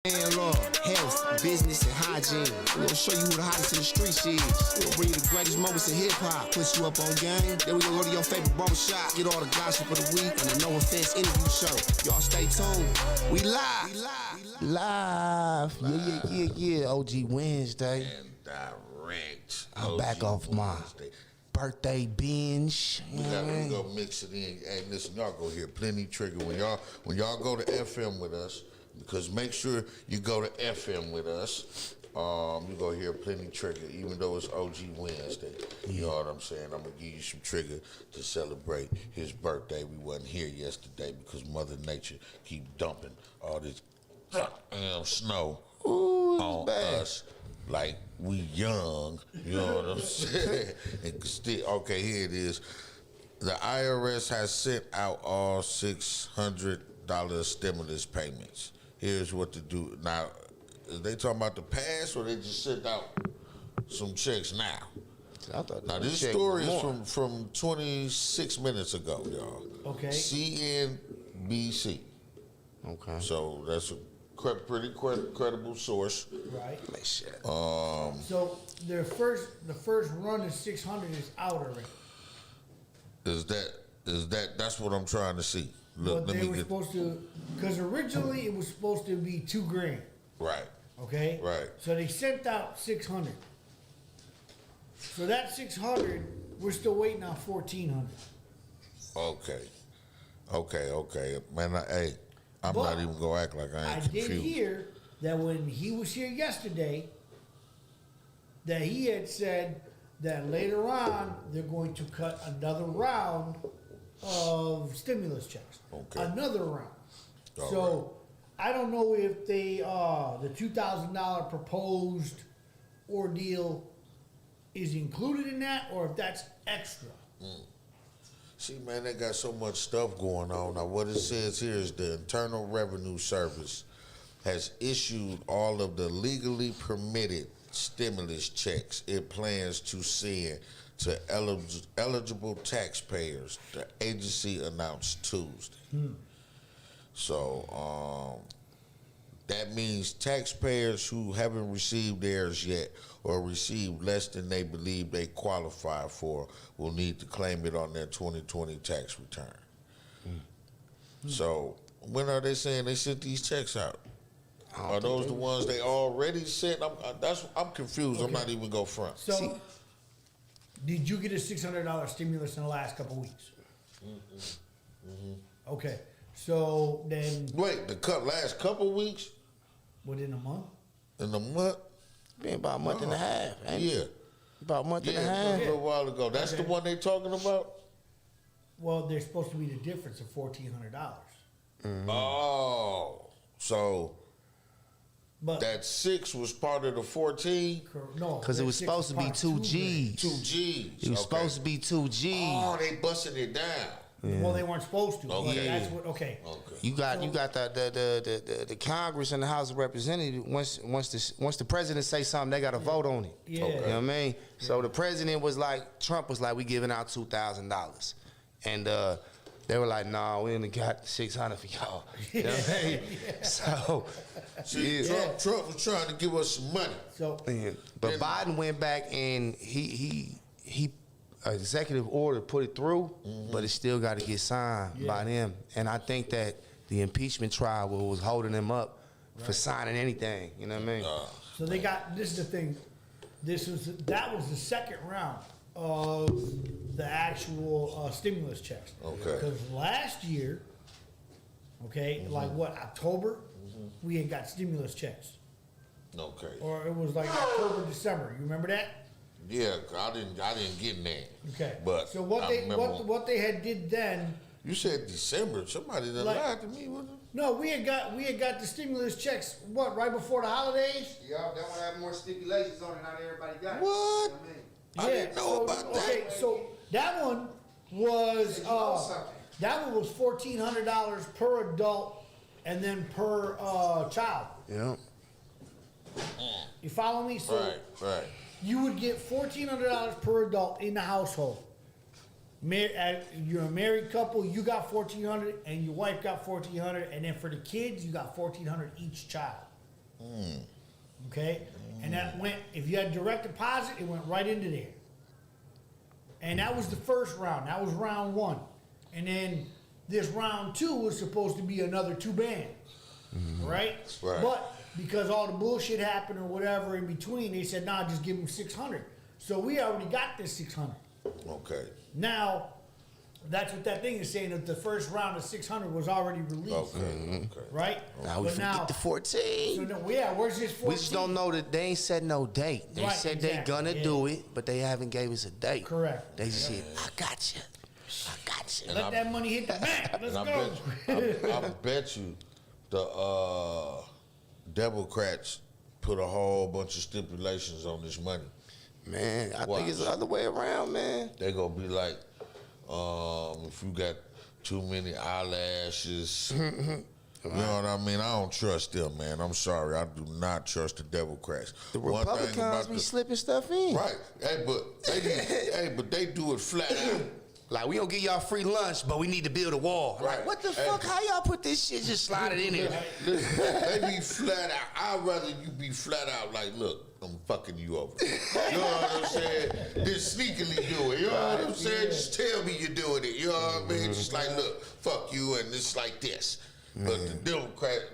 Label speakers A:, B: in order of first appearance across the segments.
A: Landlord, health, business, and hygiene. We're gonna show you who the hottest in the streets is. We're gonna bring you the greatest moments in hip-hop. Put you up on game. Then we gonna go to your favorite barbershop. Get all the gossip of the week and the No Offense interview show. Y'all stay tuned. We live. Live. Yeah. OG Wednesday.
B: And direct.
A: I'm back off my birthday binge.
B: We go mix it in. Hey, listen, y'all go hear Plenty Trigger when y'all go to FM with us. Because make sure you go to FM with us. You go hear Plenty Trigger, even though it's OG Wednesday. You know what I'm saying? I'm gonna give you some trigger to celebrate his birthday. We wasn't here yesterday because Mother Nature keep dumping all this snow on us like we young. You know what I'm saying? And still, okay, here it is. The IRS has sent out all $600 stimulus payments. Here's what to do. Now, is they talking about the past or they just sent out some checks now?
A: I thought
B: now, this story is from 26 minutes ago, y'all.
C: Okay.
B: CNBC.
A: Okay.
B: So that's a pretty credible source.
C: Right.
B: So
C: the first run of 600 is out already.
B: That's what I'm trying to see. Look,
C: but they were supposed to, because originally it was supposed to be $2,000.
B: Right.
C: Okay.
B: Right.
C: So they sent out 600. So that 600, we're still waiting on 1,400.
B: Okay. Man, I'm
C: But
B: not even gonna act like I ain't confused.
C: I did hear that when he was here yesterday, that he had said that later on they're going to cut another round of stimulus checks.
B: Okay.
C: Another round.
B: All
C: So
B: right.
C: I don't know if they the $2,000 proposed ordeal is included in that or if that's extra.
B: See, man, they got so much stuff going on. Now, what it says here is the Internal Revenue Service has issued all of the legally permitted stimulus checks it plans to send to eligible taxpayers, the agency announced Tuesday. So that means taxpayers who haven't received theirs yet or received less than they believe they qualify for will need to claim it on their 2020 tax return. So when are they saying they sent these checks out? Are those the ones they already sent? I'm confused. Okay. I'm not even go front.
C: So, did you get a $600 stimulus in the last couple of weeks? Okay. So then,
B: wait, the last couple weeks?
C: Within a month?
B: In a month?
A: Been about a month and a half. Ain't
B: Yeah.
A: it? About a month and a half.
B: A little while ago. That's the one they talking about?
C: Well, there's supposed to be the difference of $1,400.
B: Oh, so
C: but
B: that 6 was part of the 14?
C: No,
A: because it was supposed to be 2 G's.
B: 2 G's.
A: It was supposed to be 2 G's.
B: Oh, they busting it down.
C: Yeah. Well, they weren't supposed to.
B: Okay.
C: That's what. Okay.
A: You got the Congress and the House of Representatives. Once the president say something, they got to vote on it.
C: Yeah.
A: You know what I mean? Yeah. So the president was like, Trump was like, we giving out $2,000, and they were like, no, we only got $600 for y'all. You know what I mean? So,
B: Trump was trying to give us some money.
C: So,
A: but Biden went back and he executive order put it through, but it still got to get signed by them. And I think that the impeachment trial was holding them up for signing anything. You know what I mean?
C: So they got. This is the thing. That was the second round of the actual stimulus checks.
B: Okay.
C: Because last year, like what, October, we had got stimulus checks.
B: Okay.
C: Or it was like October, December. You remember that?
B: Yeah, I didn't get in there.
C: Okay.
B: But
C: so what they had did then.
B: You said December. Somebody done lied to me, wasn't it?
C: No, we had got the stimulus checks. What, right before the holidays?
D: Yeah, that one had more stipulations on it. Not everybody got it.
B: What?
D: You know what I mean?
B: I didn't know about that.
C: Okay, so that one was $1,400 per adult and then per child.
A: Yeah.
C: You follow me? So
B: Right.
C: you would get $1,400 per adult in the household. You're a married couple, you got $1,400, and your wife got $1,400, and then for the kids, you got $1,400 each child. Okay? And that went, if you had direct deposit, it went right into there. And that was the first round. That was round 1. And then this round 2 was supposed to be another 2 bands. Right?
B: Right.
C: But because all the bullshit happened or whatever in between, they said, nah, just give them 600. So we already got this 600.
B: Okay.
C: Now, that's what that thing is saying, that the first round of 600 was already released.
B: Okay.
C: Right?
E: Now we
C: But
E: forget the 14.
C: So no, yeah, where's this 14?
E: We just don't know that they ain't said no date. They
C: Right,
E: said
C: exactly,
E: they gonna
C: yeah.
E: do it, but they haven't gave us a date.
C: Correct.
E: They just said, I got you. I got you.
C: Let that money hit the bank. Let's
B: And
C: go.
B: I bet you the Democrats put a whole bunch of stipulations on this money.
E: Man, I
B: Watch.
E: think it's the other way around, man.
B: They gonna be like, if you got too many eyelashes, you know what I mean? I don't trust them, man. I'm sorry, I do not trust the Democrats.
E: The
B: One thing
E: Republicans
B: about
E: be
B: the-
E: slipping stuff in.
B: Right, but they do it flat out.
E: Like, we don't give y'all free lunch, but we need to build a wall.
B: Right.
E: Like, what the
B: Hey.
E: fuck? How y'all put this shit, just slide it in there?
B: Listen, they be flat out. I'd rather you be flat out like, look, I'm fucking you over. You know what I'm saying? Just sneakily do it. You know what I'm saying? Just tell me you're doing it. You know what I mean? Just like, look, fuck you, and it's like this. But the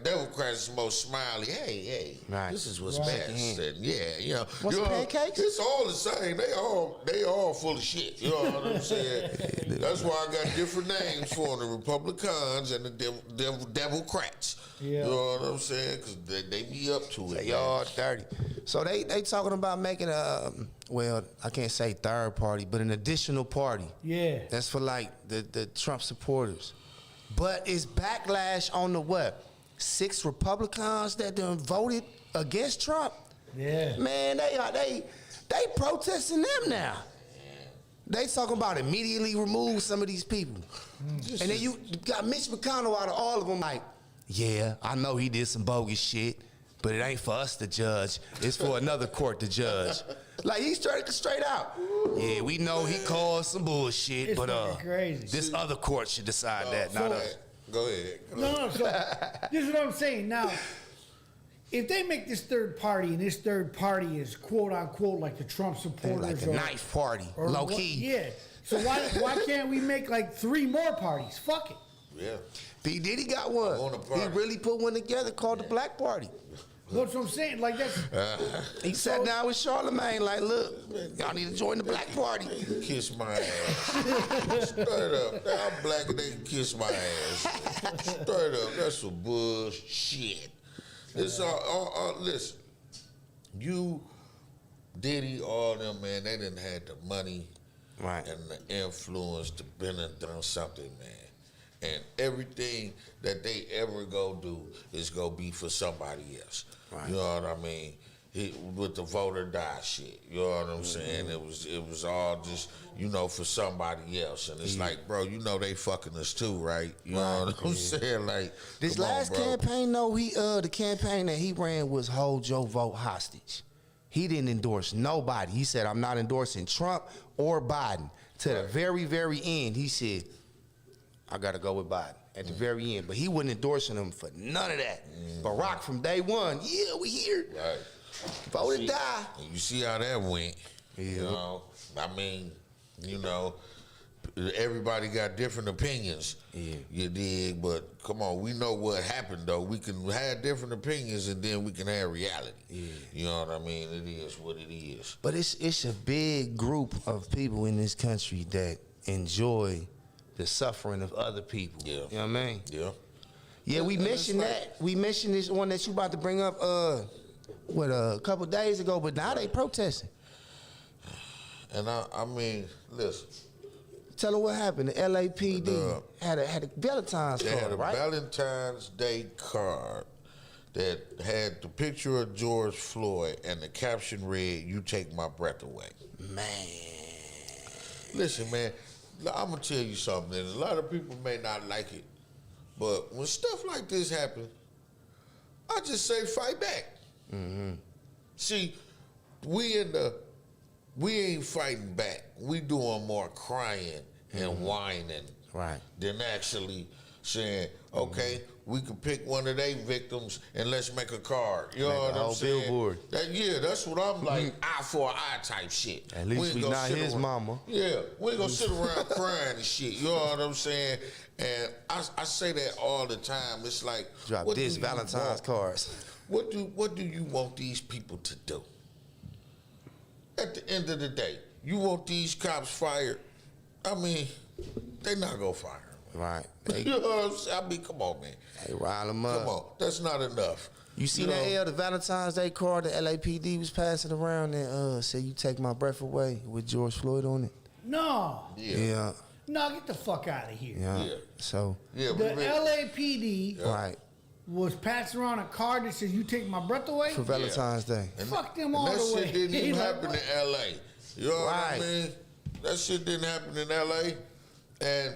B: Democrats is most smiley. Hey,
E: Right.
B: this is what's
E: Right.
B: best. And yeah, you know.
E: Want
B: you
E: some
B: know,
E: pancakes?
B: It's all the same. They all full of shit. You know what I'm saying? That's why I got different names for them, the Republicans and the Democrats.
C: Yeah.
B: You know what I'm saying? Because they be up to it.
E: They
B: man.
E: all dirty. So they talking about making a, well, I can't say third party, but an additional party.
C: Yeah.
E: That's for like the Trump supporters. But it's backlash on the what? 6 Republicans that done voted against Trump.
C: Yeah.
E: Man, they protesting them now. They talking about immediately remove some of these people. And then you got Mitch McConnell out of all of them like, yeah, I know he did some bogus shit, but it ain't for us to judge. It's for another court to judge. Like, he's straight out. Yeah, we know he caused some bullshit,
C: It's
E: but
C: fucking crazy.
E: this other court should decide that, not us.
B: Go ahead.
C: No, so this is what I'm saying. Now, if they make this third party, and this third party is quote unquote like the Trump supporters,
E: Like a knife party,
C: or
E: low
C: what-
E: key.
C: yeah. So why can't we make like 3 more parties? Fuck it.
B: Yeah.
E: P. Diddy got one.
B: On the
E: He
B: party.
E: really put one together called the Black Party.
C: That's what I'm saying. Like that's
E: He sat down with Charlemagne like, look, y'all need to join the Black Party.
B: Kiss my ass. Straight up. I'm black and they can kiss my ass. Straight up. That's some bullshit. It's all listen. You, Diddy, all them, man, they didn't have the money
E: Right.
B: and the influence to been and done something, man. And everything that they ever go do is go be for somebody else.
E: Right.
B: You know what I mean? With the vote or die shit. You know what I'm saying? It was all just, you know, for somebody else. And it's like, bro, you know they fucking us too, right? You know what I'm saying? Like,
E: This
B: come on,
E: last
B: bro.
E: campaign, though, the campaign that he ran was hold your vote hostage. He didn't endorse nobody. He said, I'm not endorsing Trump or Biden. To the very, very end, he said, I got to go with Biden at the very end. But he wasn't endorsing him for none of that. Barack from day one, yeah, we here.
B: Right.
E: Vote or
B: See-
E: die.
B: and you see how that went. You
E: Yeah.
B: know, I mean, you know, everybody got different opinions.
E: Yeah.
B: You dig? But come on, we know what happened though. We can have different opinions and then we can have reality.
E: Yeah.
B: You know what I mean? It is what it is.
E: But it's a big group of people in this country that enjoy the suffering of other people.
B: Yeah.
E: You know what I mean?
B: Yeah.
E: Yeah, we
B: And it's
E: mentioned
B: like-
E: that. We mentioned this one that you about to bring up a couple days ago, but now they protesting.
B: And I mean, listen,
E: Tell them what happened. The LAPD
B: The-
E: had a Valentine's
B: they had
E: card,
B: a
E: right?
B: Valentine's Day card that had the picture of George Floyd and the caption read, "You take my breath away."
E: Man.
B: Listen, man, I'm gonna tell you something. And a lot of people may not like it, but when stuff like this happens, I just say fight back. See, we ain't fighting back. We doing more crying and whining
E: Right.
B: than actually saying, okay, we can pick one of their victims and let's make a card. You know
E: Make
B: what
E: a
B: I'm
E: whole
B: saying?
E: billboard.
B: That's what I'm like, eye for an eye type shit.
E: At least
B: ain't
E: we
B: gonna
E: not
B: sit
E: his
B: around-
E: mama.
B: Yeah, we ain't gonna sit around crying and shit. You know what I'm saying? And I say that all the time. It's like,
E: Drop
B: what
E: this
B: do you
E: Valentine's
B: want?
E: cards.
B: What do you want these people to do? At the end of the day, you want these cops fired? I mean, they not gonna fire them.
E: Right.
B: You know what I'm saying? I mean, come on, man.
E: They rile them up.
B: Come on, that's not enough.
E: You see
B: You
E: that
B: know?
E: L, the Valentine's Day card the LAPD was passing around and said you take my breath away with George Floyd on it?
C: No.
B: Yeah.
C: No, get the fuck out of here.
E: Yeah.
B: Yeah.
E: So,
B: Yeah,
C: The
B: but man,
C: LAPD
E: right.
C: was passing around a card that says, you take my breath away?
E: For Valentine's Day.
C: Fuck them
B: and
C: all
B: that
C: the way.
B: shit didn't even
C: Like,
B: happen
C: what?
B: in L.A. You know what I
E: Right.
B: mean? That shit didn't happen in L.A. And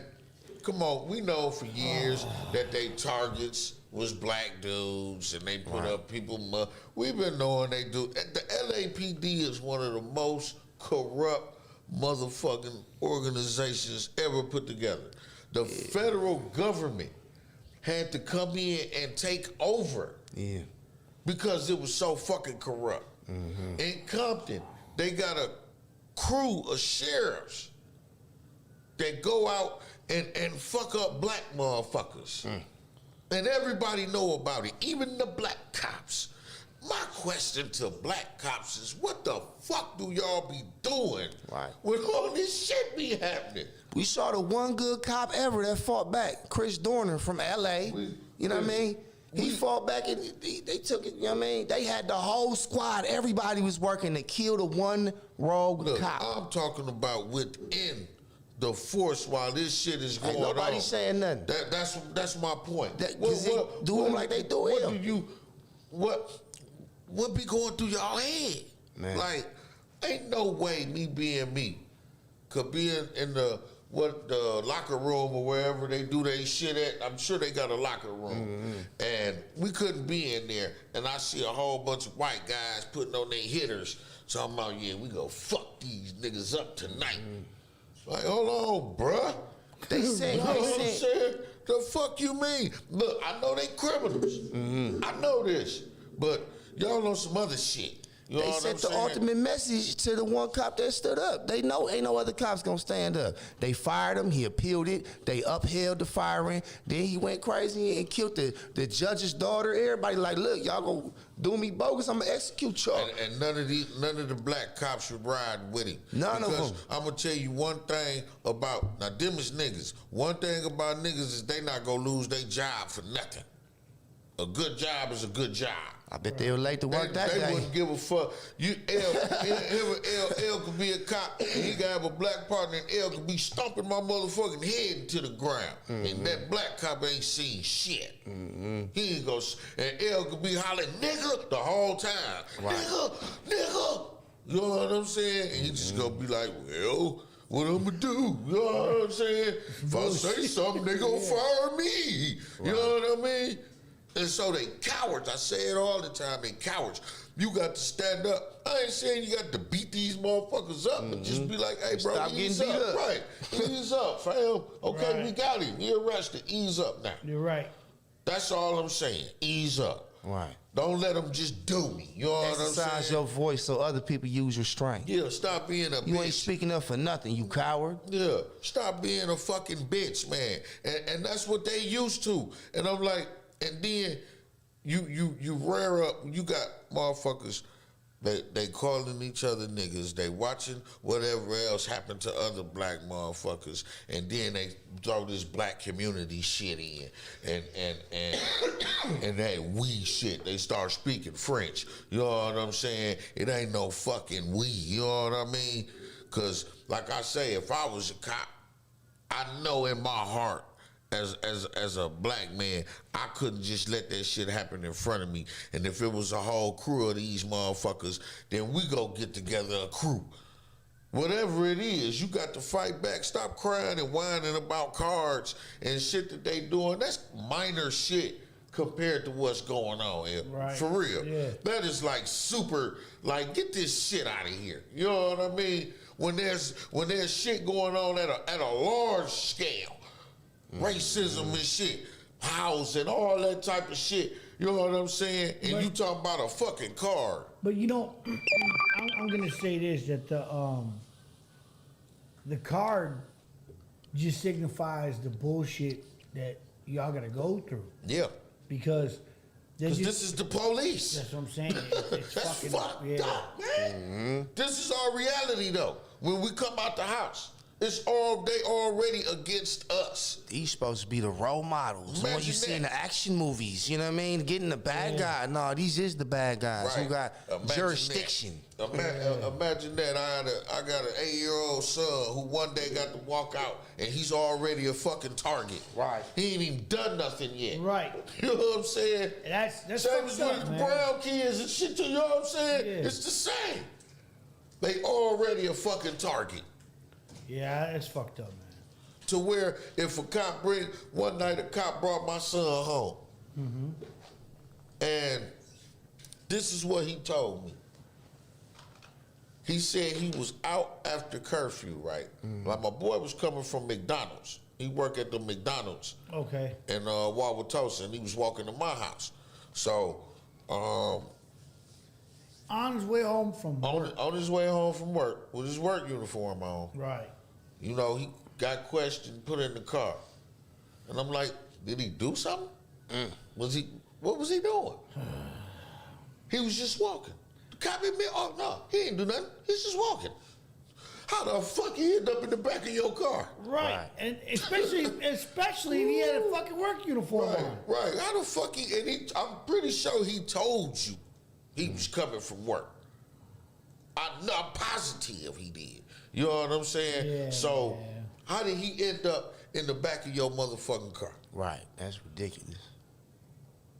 B: come on, we know for years that they targets was black dudes and they put up people. We've been knowing they do. The LAPD is one of the most corrupt motherfucking organizations ever put together. The federal government had to come in and take over
E: Yeah.
B: because it was so fucking corrupt. In Compton, they got a crew of sheriffs that go out and fuck up black motherfuckers. And everybody know about it, even the black cops. My question to black cops is, what the fuck do y'all be doing
E: Right.
B: when all this shit be happening?
E: We saw the one good cop ever that fought back, Chris Dorner from LA. You know what I mean? He fought back and they took it, you know what I mean? They had the whole squad, everybody was working to kill the one rogue
B: Look,
E: cop.
B: I'm talking about within the force while this shit is going
E: Ain't nobody
B: on.
E: saying nothing.
B: That's my point.
E: That- 'cause they do 'em like they do him.
B: What be going through y'all head?
E: Man.
B: Like, ain't no way me being me could be in the locker room or wherever they do their shit at. I'm sure they got a locker room. And we couldn't be in there. And I see a whole bunch of white guys putting on their hitters. Talking about, yeah, we gonna fuck these niggas up tonight. Like, hold on, bruh.
E: They said,
B: You know
E: they
B: what I'm
E: said,
B: saying? The fuck you mean? Look, I know they criminals. I know this. But y'all know some other shit. You know
E: they
B: what I'm
E: sent the
B: saying?
E: ultimate message to the one cop that stood up. They know ain't no other cops gonna stand up. They fired him, he appealed it, they upheld the firing, then he went crazy and killed the judge's daughter. Everybody like, look, y'all gonna do me bogus, I'm gonna execute y'all.
B: And none of the black cops would ride with him.
E: None of
B: Because
E: them.
B: I'm gonna tell you one thing about, now them is niggas. One thing about niggas is they not gonna lose their job for nothing. A good job is a good job.
E: I bet they were late to work that
B: They
E: day.
B: wouldn't give a fuck. L could be a cop, and he could have a black partner, and L could be stomping my motherfucking head into the ground. And that black cop ain't seen shit. He ain't go, and L could be hollering, nigga, the whole time.
E: Right.
B: Nigga. You know what I'm saying? And he just gonna be like, well, what I'm gonna do? You know what I'm saying? If I say something, they gonna fire me. You know what I mean? And so they cowards. I say it all the time. They cowards. You got to stand up. I ain't saying you got to beat these motherfuckers up, but just be like, hey, bro,
E: Stop
B: ease
E: getting beat up.
B: Right. Ease up, fam. Okay,
C: Right.
B: we got him. He arrested. Ease up now.
C: You're right.
B: That's all I'm saying. Ease up.
E: Right.
B: Don't let them just do me. You know what I'm
E: Exercise
B: saying?
E: your voice so other people use your strength.
B: Yeah, stop being a
E: You
B: bitch.
E: ain't speaking up for nothing, you coward.
B: Yeah, stop being a fucking bitch, man. And that's what they used to. And I'm like, and then you rear up, you got motherfuckers, they calling each other niggas, they watching whatever else happened to other black motherfuckers, and then they throw this black community shit in, and that we shit, they start speaking French. You know what I'm saying? It ain't no fucking we, you know what I mean? Cause like I say, if I was a cop, I know in my heart, as a black man, I couldn't just let that shit happen in front of me. And if it was a whole crew of these motherfuckers, then we go get together a crew. Whatever it is, you got to fight back. Stop crying and whining about cards and shit that they doing. That's minor shit compared to what's going on here.
C: Right.
B: For real.
C: Yeah.
B: That is like super, like, get this shit out of here. You know what I mean? When there's shit going on at a large scale. racism and shit, housing, all that type of shit. You know what I'm saying? And
C: But-
B: you talking about a fucking card.
C: But you know, I'm gonna say this, that the card just signifies the bullshit that y'all gotta go through,
B: Yeah.
C: because
B: Because this is the police.
C: that's what I'm saying. It's
B: That's
C: fucking
B: fucked up, man. This is our reality, though. When we come out the house, they already against us.
E: These supposed to be the role models. The ones you
B: Imagine
E: see in
B: that.
E: the action movies. You know what I mean? Getting the bad guy. No, these is the bad guys who got
B: Imagine
E: jurisdiction.
B: that. Imagine that. I got an 8-year-old son who one day got to walk out and he's already a fucking target.
E: Right.
B: He ain't even done nothing yet.
C: Right.
B: You know what I'm saying?
C: That's
B: Same
C: fucked
B: as
C: up,
B: with the
C: man.
B: brown kids and shit. You know what I'm saying?
C: Yeah.
B: It's the same. They already a fucking target.
C: Yeah, it's fucked up, man.
B: To where if a cop one night a cop brought my son home. And this is what he told me. He said he was out after curfew, right? Like my boy was coming from McDonald's. He worked at the McDonald's
C: Okay.
B: in Wauwatosa, and he was walking to my house. So
C: On his way home from
B: on his way home from work with his work uniform on,
C: right.
B: you know, he got questioned, put in the car. And I'm like, did he do something? What was he doing? He was just walking. The cop admit, oh no, he ain't do nothing. He's just walking. How the fuck he end up in the back of your car?
C: Right. And especially if he had a fucking work uniform on.
B: Right. How the fuck I'm pretty sure he told you he was coming from work. I'm positive he did. You know what I'm saying?
C: Yeah,
B: so
C: yeah.
B: how did he end up in the back of your motherfucking car?
E: Right. That's ridiculous.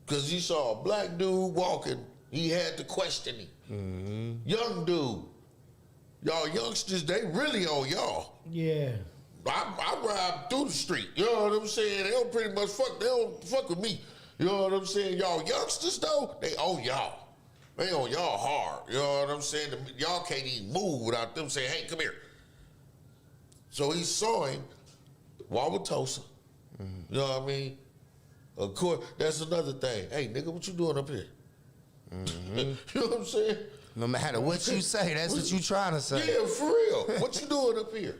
B: Because he saw a black dude walking, he had to question him. Young dude. Y'all youngsters, they really on y'all.
C: Yeah.
B: I ride through the street. You know what I'm saying? They don't pretty much they don't fuck with me. You know what I'm saying? Y'all youngsters though, they own y'all. They on y'all hard. You know what I'm saying? Y'all can't even move without them saying, hey, come here. So he saw him, Wauwatosa. You know what I mean? Of course, that's another thing. Hey, nigga, what you doing up here? You know what I'm saying?
E: No matter what you say, that's what you trying to say.
B: Yeah, for real. What you doing up here?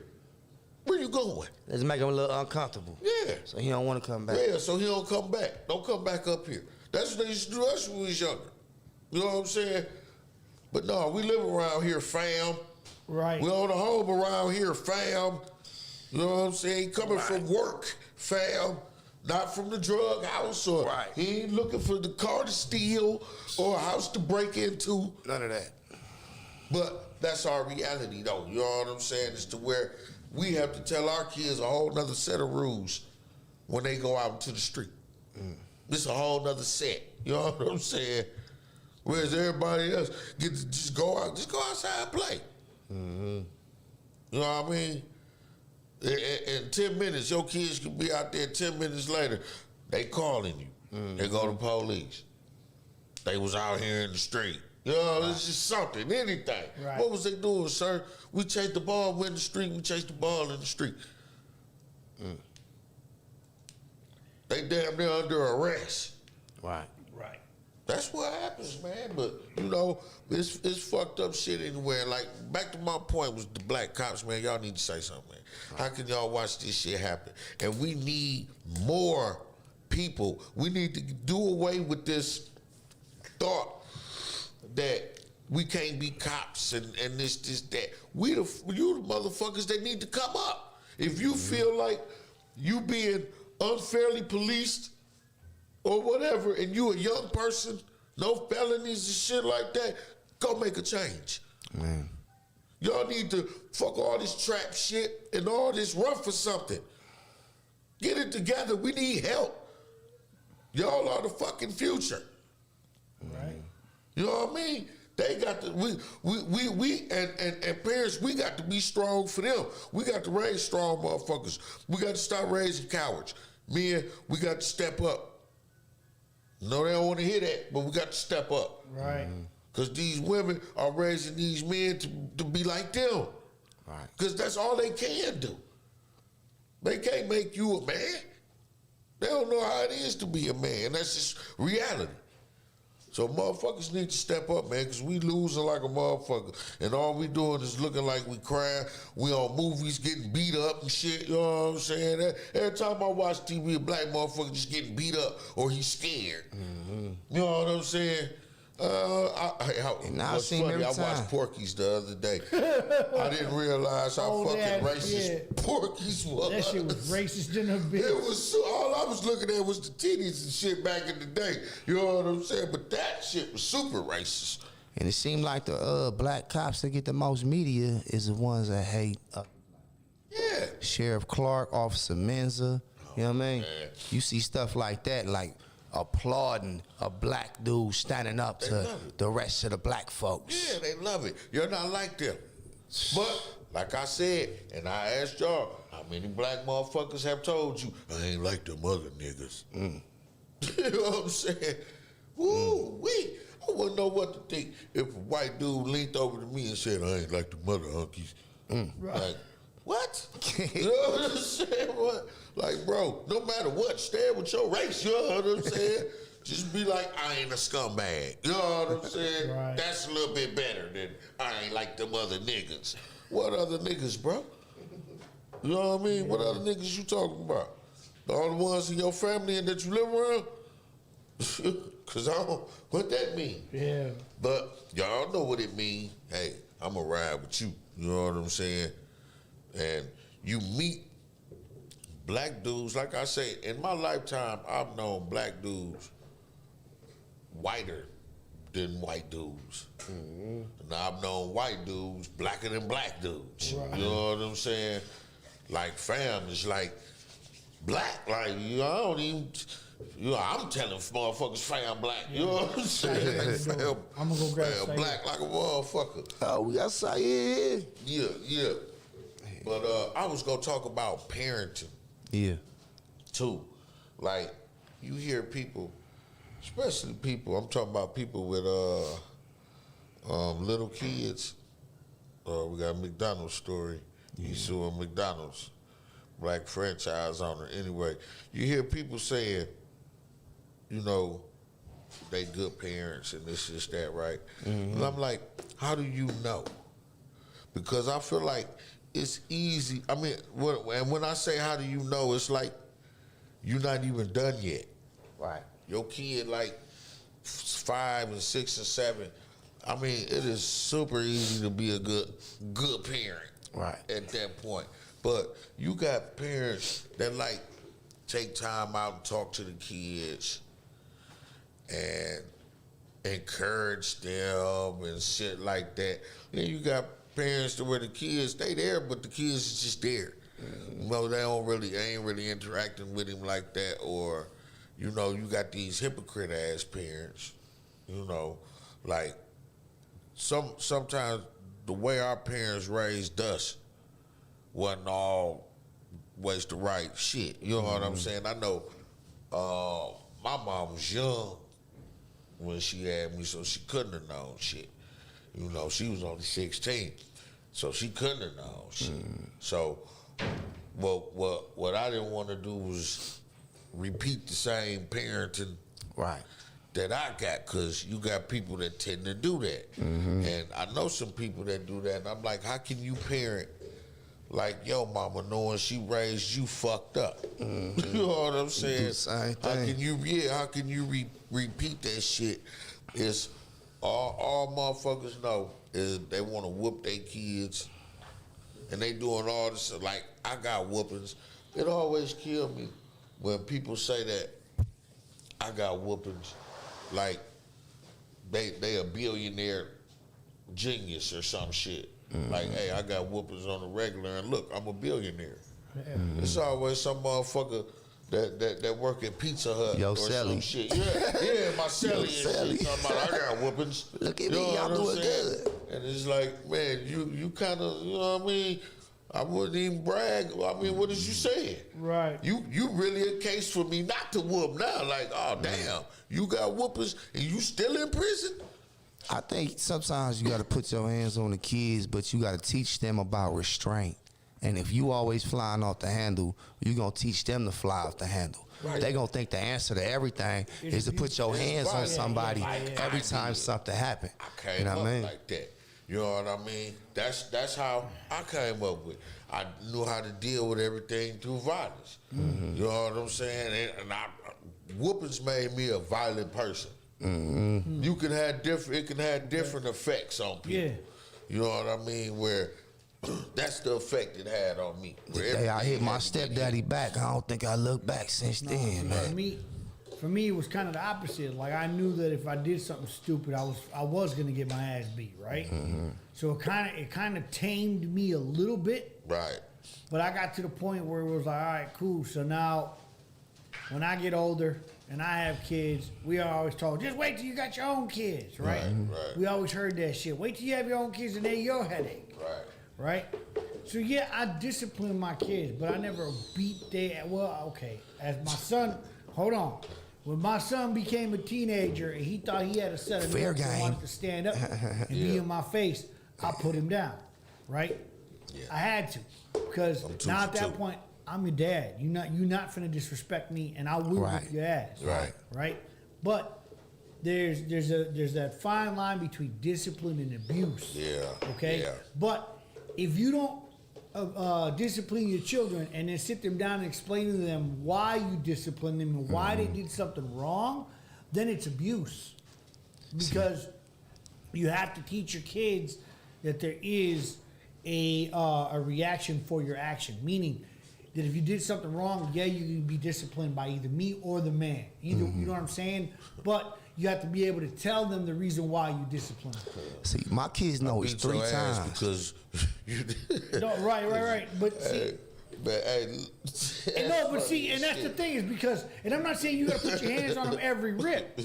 B: Where you going?
E: Let's make him a little uncomfortable.
B: Yeah.
E: So he don't want to come back.
B: Yeah, so he don't come back. Don't come back up here. That's what they used to do us when we was younger. You know what I'm saying? But no, we live around here, fam.
C: Right.
B: We own a home around here, fam. You know what I'm saying? Coming from work, fam. Not from the drug house, or he ain't looking for the car to steal or a house to break into.
E: None of that.
B: But that's our reality, though. You know what I'm saying? It's to where we have to tell our kids a whole nother set of rules when they go out into the street. It's a whole nother set. You know what I'm saying? Whereas everybody else get to just go outside and play. You know what I mean? In 10 minutes, your kids can be out there. 10 minutes later, they calling you. They go to police. They was out here in the street. You know, it's just something, anything.
C: Right.
B: What was they doing, sir? We chased the ball, went in the street. We chased the ball in the street. They damn near under arrest.
E: Right.
C: Right.
B: That's what happens, man. But you know, it's fucked up shit anywhere. Like back to my point was the black cops, man. Y'all need to say something, man. How can y'all watch this shit happen? And we need more people. We need to do away with this thought that we can't be cops and this, that. You the motherfuckers that need to come up. If you feel like you being unfairly policed or whatever, and you a young person, no felonies and shit like that, go make a change.
E: Man.
B: Y'all need to fuck all this trap shit and all this, run for something. Get it together. We need help. Y'all are the fucking future.
C: Right.
B: You know what I mean? They got to, we and parents, we got to be strong for them. We got to raise strong motherfuckers. We got to stop raising cowards. Men, we got to step up. No, they don't want to hear that, but we got to step up.
C: Right.
B: Because these women are raising these men to be like them.
E: Right.
B: Because that's all they can do. They can't make you a man. They don't know how it is to be a man. That's just reality. So motherfuckers need to step up, man, because we losing like a motherfucker. And all we doing is looking like we crying. We on movies getting beat up and shit, you know what I'm saying? Every time I watch TV, a black motherfucker just getting beat up or he's scared. You know what I'm saying?
E: And I
B: what's
E: seen
B: funny,
E: every
B: I
E: time.
B: watched Porky's the other day. I didn't realize how
C: Oh,
B: fucking
C: that
B: racist
C: shit.
B: Porky's was.
C: That shit was racist in a bit.
B: It was all I was looking at was the titties and shit back in the day. You know what I'm saying? But that shit was super racist.
E: And it seemed like the black cops that get the most media is the ones that hate
B: Yeah.
E: Sheriff Clark, Officer Menza. You know what I mean?
B: man.
E: You see stuff like that, like applauding a black dude standing up to
B: love it.
E: the rest of the black folks.
B: Yeah, they love it. You're not like them. But, like I said, and I asked y'all, how many black motherfuckers have told you, I ain't like them other niggas? You know what I'm saying? Woo-wee. I wouldn't know what to think if a white dude leaned over to me and said, I ain't like them other hunkies. Like, what? You know what I'm saying? What? Like, bro, no matter what, stand with your race, you know what I'm saying? Just be like, I ain't a scumbag. You know what I'm saying?
C: Right.
B: That's a little bit better than I ain't like them other niggas. What other niggas, bro? You know what I mean? What other niggas you talking about? All the ones in your family and that you live around? Because I don't, what that mean?
C: Yeah.
B: But y'all know what it mean. Hey, I'm going to ride with you. You know what I'm saying? And you meet black dudes, like I say, in my lifetime, I've known black dudes whiter than white dudes. And I've known white dudes blacker than black dudes.
C: Right.
B: You know what I'm saying? Like fam is like black. Like, you know, I don't even, you know, I'm telling motherfuckers fam black. You know what I'm saying? Like, fam,
C: I'm gonna go grab
B: fam
C: Saeed.
B: black like a motherfucker.
E: Oh, we got Saeed.
B: Yeah. But I was gonna talk about parenting
E: Yeah.
B: too. Like, you hear people, especially people, I'm talking about people with little kids. We got a McDonald's story. He's suing McDonald's, black franchise owner. Anyway, you hear people saying, you know, they good parents and this, that, right? And I'm like, how do you know? Because I feel like it's easy. I mean, and when I say how do you know, it's like you're not even done yet.
E: Right.
B: Your kid like 5 and 6 and 7. I mean, it is super easy to be a good parent.
E: Right.
B: At that point. But you got parents that like take time out and talk to the kids and encourage them and shit like that. Then you got parents to where the kids, they there, but the kids is just there. Well, they ain't really interacting with him like that. Or, you know, you got these hypocrite ass parents, you know, like sometimes the way our parents raised us wasn't always the right shit. You know what I'm saying? I know my mom was young when she had me, so she couldn't have known shit. You know, she was only 16, so she couldn't have known shit. So, what I didn't want to do was repeat the same parenting
E: Right.
B: that I got, because you got people that tend to do that. And I know some people that do that, and I'm like, how can you parent like your mama knowing she raised you fucked up? You know what I'm saying?
E: the same
B: How
E: thing.
B: can you repeat that shit? It's all motherfuckers know is they want to whoop their kids, and they doing all this, like, I got whoopings. It always kill me when people say that I got whoopings, like they a billionaire genius or some shit. Like, hey, I got whoopings on the regular, and look, I'm a billionaire. It's always some motherfucker that work at Pizza Hut
E: Yo,
B: or
E: Sally.
B: some shit. Yeah, my Sally and
E: Sally.
B: shit. Talking about I got whoopings.
E: Look at
B: You
E: me,
B: know
E: y'all
B: what I'm
E: doing
B: saying?
E: good.
B: And it's like, man, you kind of, you know what I mean? I wouldn't even brag. I mean, what is you saying?
C: Right.
B: You really a case for me not to whoop now. Like, oh, damn, you got whoopings and you still in prison?
E: I think sometimes you got to put your hands on the kids, but you got to teach them about restraint And if you always flying off the handle, you're going to teach them to fly off the handle.
B: Right.
E: They're going to think the answer to everything is to put your hands on somebody every time something happens.
B: I came up like that. You know what I mean? That's how I came up with. I knew how to deal with everything through violence. Mm-hmm. You know what I'm saying? And whoopings made me a violent person. Mm-hmm. It can have different effects on people.
C: Yeah.
B: You know what I mean? Where that's the effect it had on me.
E: The day I hit my stepdaddy back, I don't think I looked back since then, man.
C: For me, it was kind of the opposite. Like, I knew that if I did something stupid, I was gonna get my ass beat, right? Mm-hmm. So it kind of tamed me a little bit.
B: Right.
C: But I got to the point where it was like, all right, cool. So now, when I get older and I have kids, we are always told, just wait till you got your own kids, right?
B: Right.
C: We always heard that shit. Wait till you have your own kids and they're your headache. Right? So yeah, I discipline my kids, but I never beat their. Well, okay. As my son, hold on. When my son became a teenager and he thought he had a set of
E: fair
C: nerves and
E: game,
C: wanted to stand up and be in my face, I put him down. Right? Yeah. I had to, because now at that point, I'm your dad. You're not finna disrespect me, and I will whip your ass. Right? But there's that fine line between discipline and abuse.
B: Yeah.
C: Okay.
B: Yeah.
C: But if you don't discipline your children and then sit them down and explain to them why you discipline them and why they did something wrong, then it's abuse. Because you have to teach your kids that there is a reaction for your action. Meaning that if you did something wrong, yeah, you can be disciplined by either me or the man. Either, you know what I'm saying? But you have to be able to tell them the reason why you discipline them.
E: See, my kids know it's 3 times.
B: Because you
C: no, right. But see, but see, and that's the thing is because, and I'm not saying you got to put your hands on them every rip,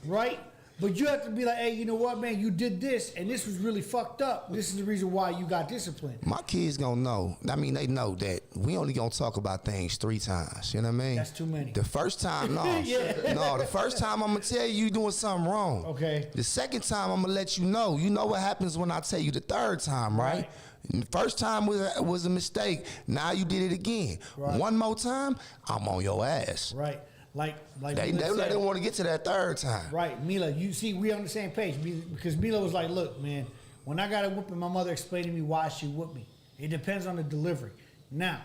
C: right? But you have to be like, hey, you know what, man? You did this, and this was really fucked up. This is the reason why you got disciplined.
E: My kids gonna know. I mean, they know that we only gonna talk about things 3 times. You know what I mean?
C: That's too many.
E: The first time, no.
C: Yeah.
E: No, the first time I'm gonna tell you doing something wrong.
C: Okay.
E: The second time I'm gonna let you know. You know what happens when I tell you the third time, right? The first time was a mistake. Now you did it again.
C: Right.
E: One more time, I'm on your ass.
C: Right. Like
E: They don't want to get to that third time.
C: Right, Mila, you see, we on the same page because Mila was like, look, man, when I got a whooping, my mother explained to me why she whooped me. It depends on the delivery. Now,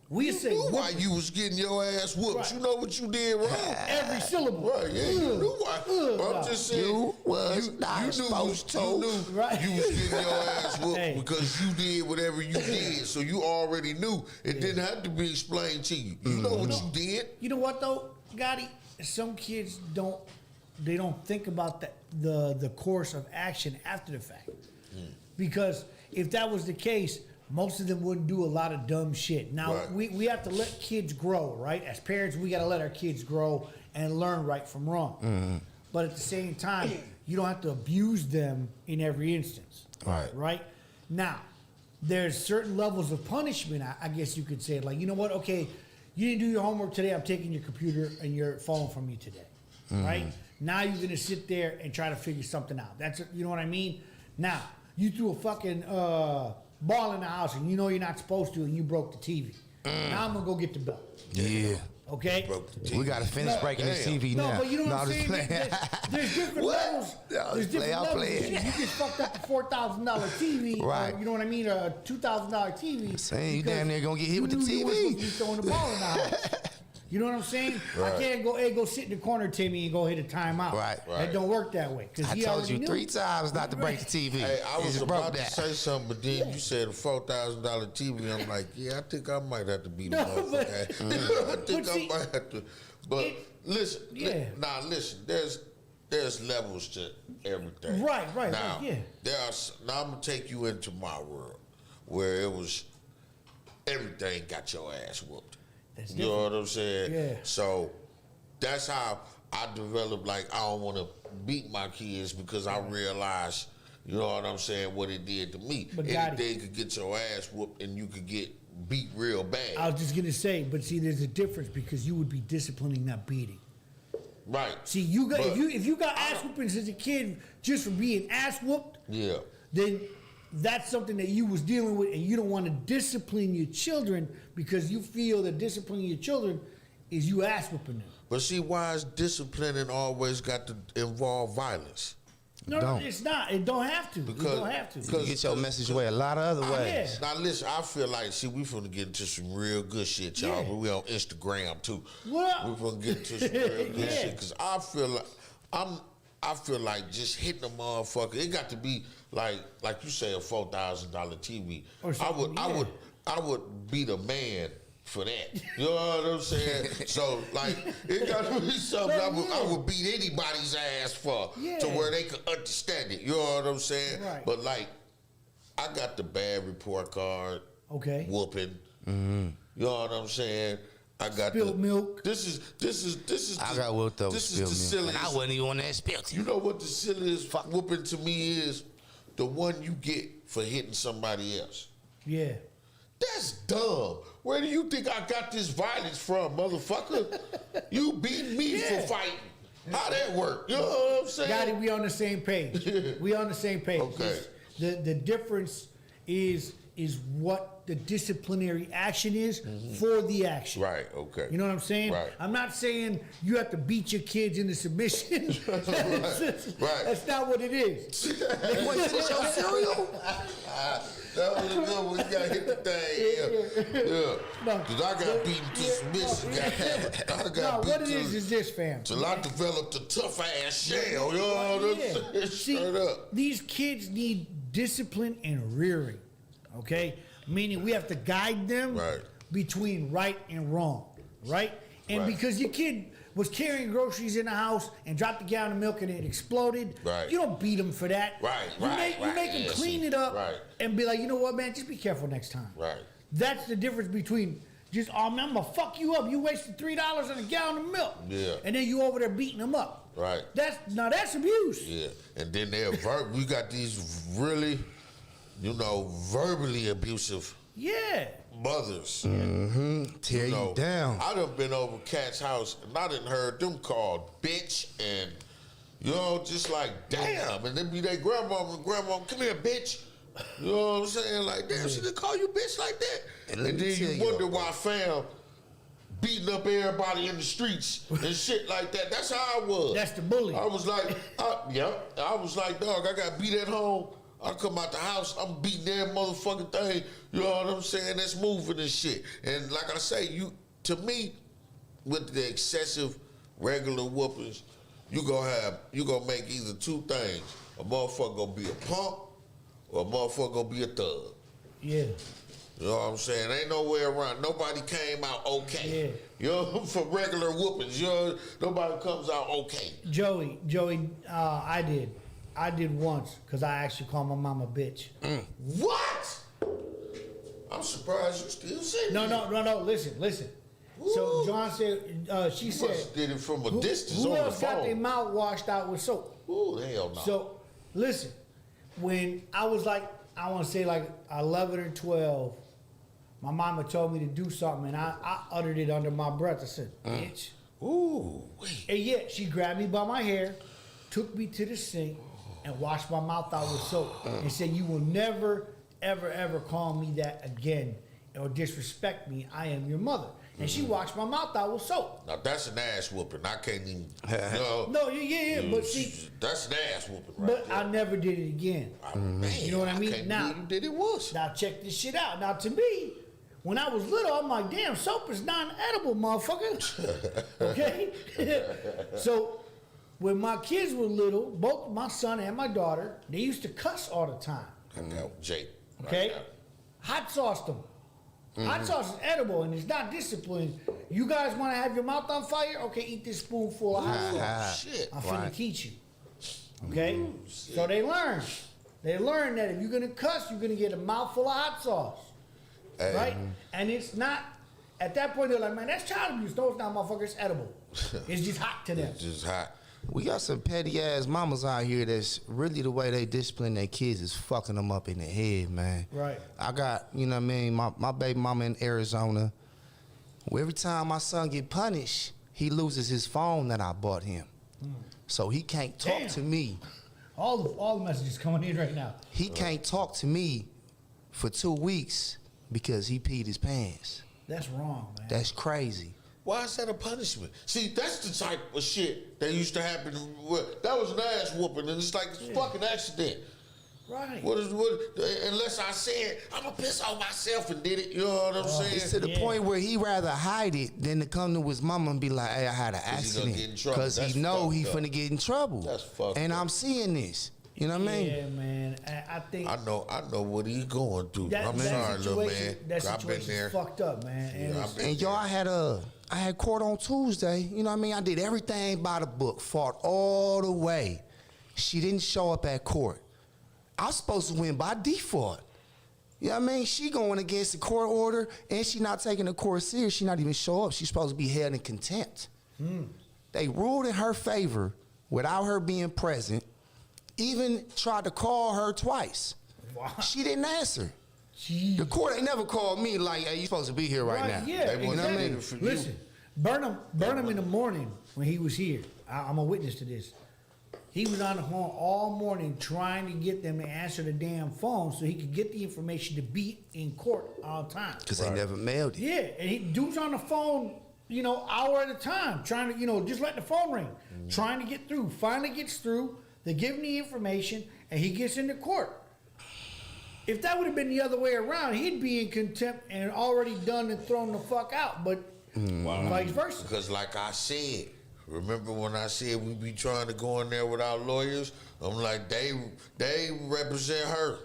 C: we say
B: knew why you was getting your ass whooped.
C: Right.
B: You know what you did wrong.
C: Every syllable.
B: Right, yeah, you knew why. But I'm just saying,
E: You was not supposed to.
B: You knew
C: Right.
B: you was getting your ass whooped
C: Hey.
B: because you did whatever you did. So you already knew. It didn't have to be explained to you. You know what you did.
C: You know what though, Gotti? Some kids don't think about the course of action after the fact. Because if that was the case, most of them wouldn't do a lot of dumb shit. Now, we have to let kids grow, right? As parents, we got to let our kids grow and learn right from wrong. Mm-hmm. But at the same time, you don't have to abuse them in every instance. Right? Now, there's certain levels of punishment, I guess you could say. Like, you know what? Okay, you didn't do your homework today. I'm taking your computer and your phone from you today. Right? Now you're going to sit there and try to figure something out. You know what I mean? Now, you threw a fucking ball in the house and you know you're not supposed to and you broke the TV. Now I'm going to go get the belt.
E: Yeah.
C: Okay?
E: We got to finish breaking the TV now.
C: No, but you know what I'm saying? There's different levels. There's different levels. You get fucked up a $4,000 TV.
E: Right.
C: Or, you know what I mean? A $2,000 TV.
E: Saying you damn near going to get hit with the
C: You
E: TV.
C: weren't supposed to be throwing the ball in the house. You know what I'm saying? Right. I can't go, hey, go sit in the corner, Timmy, and go hit a timeout.
E: Right.
C: That don't work that way.
E: I told you 3 times not to break the TV.
B: Hey, I was about to say something, but then you said a $4,000 TV. I'm like, yeah, I think I might have to be the motherfucker. I think I might have to. But listen, listen. There's levels to everything.
C: Right.
B: Now,
C: yeah.
B: Now I'm gonna take you into my world where it was everything got your ass whooped. You know what I'm saying?
C: Yeah.
B: So that's how I developed. Like, I don't want to beat my kids because I realized, you know what I'm saying, what it did to me.
C: But
B: anything could get your ass whooped and you could get beat real bad.
C: I was just gonna say, but see, there's a difference because you would be disciplining, not beating.
B: Right.
C: See, you got if you got ass whoopings as a kid just for being ass whooped,
B: yeah,
C: then that's something that you was dealing with, and you don't want to discipline your children because you feel that disciplining your children is you ass whooping them.
B: But see, why is disciplining always got to involve violence?
C: No, it's not. It don't have to. It don't have to.
E: You get your message away a lot of other ways.
B: Now listen, I feel like, see, we finna get into some real good shit, y'all.
C: Yeah.
B: But we on Instagram too.
C: What?
B: We finna get into some real good shit because I feel like just hitting a motherfucker. It got to be like you say, a $4,000 TV.
C: Or something,
B: I would be the man for that. You know what I'm saying? So like, it got to be something I would beat anybody's ass for to where they could understand it. You know what I'm saying?
C: Right.
B: But like, I got the bad report card.
C: Okay.
B: Whooping. You know what I'm saying? I got
C: Spilled milk.
B: This is.
E: I got whooped up with
B: This is the
E: spilled milk.
B: silliest.
E: And I wasn't even on that spilled.
B: You know what the silliest whooping to me is? The one you get for hitting somebody else.
C: Yeah.
B: That's dumb. Where do you think I got this violence from, motherfucker? You beat me for fighting. How that work? You know what I'm saying?
C: Gotti, we on the same page. We on the same page.
B: Okay.
C: The difference is what the disciplinary action is for the action.
B: Right, okay.
C: You know what I'm saying?
B: Right.
C: I'm not saying you have to beat your kids into submission.
B: Right.
C: That's not what it is.
E: You want to finish your cereal?
B: That was a good one. You gotta hit the thing. Yeah.
C: No.
B: Because I got beaten to submission. I got
C: No,
B: beat
C: what it
B: to,
C: is this, fam.
B: till I developed a tough ass shell. You know what I'm saying?
C: See,
B: Straight up.
C: these kids need discipline and rearing, okay? Meaning we have to guide them between right and wrong, right? And because your kid was carrying groceries in the house and dropped a gallon of milk and it exploded, you don't beat them for that. You make them clean it up and be like, you know what, man, just be careful next time. That's the difference between just, oh, man, I'm going to fuck you up. You wasted $3 on a gallon of milk.
B: Yeah.
C: And then you over there beating them up.
B: Right.
C: That's abuse.
B: Yeah. And then we got these really, verbally abusive mothers.
E: Tear you down.
B: I done been over cats' house and I done heard them called bitch and, just like, damn. And then be their grandma, come here, bitch. You know what I'm saying? Like, damn, she done call you bitch like that? And then you wonder why fam beating up everybody in the streets and shit like that. That's how I was.
C: That's the bully.
B: I was like, I was like, dog, I got beat at home. I come out the house, I'm beating that motherfucking thing. You know what I'm saying? That's moving and shit. And like I say, to me, with the excessive regular whoopings, you gonna make either two things. A motherfucker gonna be a punk or a motherfucker gonna be a thug.
C: Yeah.
B: You know what I'm saying? Ain't no way around. Nobody came out okay.
C: Yeah.
B: You know, for regular whoopings, nobody comes out okay.
C: Joey, I did once because I actually called my mom a bitch.
B: What? I'm surprised you still say that.
C: No. Listen.
B: Ooh.
C: So John said, she said,
B: Must did it from a distance
C: who
B: on the
C: else got their
B: phone.
C: mouth washed out with soap?
B: Ooh, hell no.
C: So listen, when I was like, I want to say like 11 or 12, my mama told me to do something, and I uttered it under my breath. I said, bitch.
B: Ooh, wait.
C: And yet she grabbed me by my hair, took me to the sink, and washed my mouth out with soap, and said, you will never, ever, ever call me that again or disrespect me. I am your mother. And she washed my mouth out with soap.
B: Now that's an ass whooping. I can't even.
C: No, yeah, but see,
B: that's an ass whooping, right?
C: but
B: there.
C: I never did it again.
B: Man,
C: You know what I mean?
B: can't
C: Now-
B: believe you did it once.
C: Now check this shit out. Now to me, when I was little, I'm like, damn, soap is non-edible, motherfucker. Okay? So when my kids were little, both my son and my daughter, they used to cuss all the time.
B: I got Jake.
C: Okay?
B: Right
C: Hot sauce them. Hot sauce is edible and it's not disciplined. You guys want to have your mouth on fire? Okay, eat this spoonful of hot sauce.
B: Shit.
C: I'm finna teach you. Okay? So they learn. They learn that if you're gonna cuss, you're gonna get a mouthful of hot sauce.
B: Hey.
C: Right? And it's not, at that point, they're like, man, that's child abuse. No, it's not, motherfucker. It's edible. It's just hot to them.
B: It's just hot.
E: We got some petty ass mamas out here that's really the way they discipline their kids is fucking them up in the head, man.
C: Right.
E: I got, you know what I mean, my baby mama in Arizona. Well, every time my son get punished, he loses his phone that I bought him. So he can't talk
C: Damn.
E: to me
C: All the messages coming in right now.
E: He can't talk to me for 2 weeks because he peed his pants.
C: That's wrong, man.
E: That's crazy.
B: Why is that a punishment? See, that's the type of shit that used to happen. That was an ass whooping, and it's like it's a fucking accident.
C: Right.
B: Unless I said, I'm going to piss on myself and did it, you know what I'm saying?
E: It's to the point where he rather hide it than to come to his mama and be like, hey, I had an
B: he gonna get in
E: accident.
B: trouble.
E: Because
B: That's
E: he know he
B: fucked up.
E: finna get in trouble.
B: That's fucked
E: And
B: up.
E: I'm seeing this. You know what I mean?
C: Yeah, man. I think
B: I know what he's going through. I'm sorry, little man.
C: That
B: I've been there.
C: situation's fucked up, man. And
B: Yeah,
C: it's-
B: I've been
E: And y'all, I had court on Tuesday. You know what I mean? I did everything by the book, fought all the way. She didn't show up at court. I was supposed to win by default. You know what I mean? She going against the court order, and she not taking the court serious. She not even show up. She's supposed to be held in contempt. They ruled in her favor without her being present. Even tried to call her twice.
C: Wow.
E: She didn't answer.
C: Jeez.
E: The court ain't never called me like, hey, you supposed to be here right now.
C: Yeah,
B: They wasn't
C: exactly.
B: ready for you.
C: Listen, Burnham in the morning when he was here. I'm a witness to this. He was on the phone all morning trying to get them to answer the damn phone so he could get the information to be in court all the time.
E: Because they never mailed it.
C: Yeah, and dude's on the phone, hour at a time, trying to, just let the phone ring, trying to get through. Finally gets through. They give him the information, and he gets into court. If that would have been the other way around, he'd be in contempt and already done and thrown the fuck out. But vice versa.
B: Because like I said, remember when I said we be trying to go in there without lawyers? I'm like, they represent her.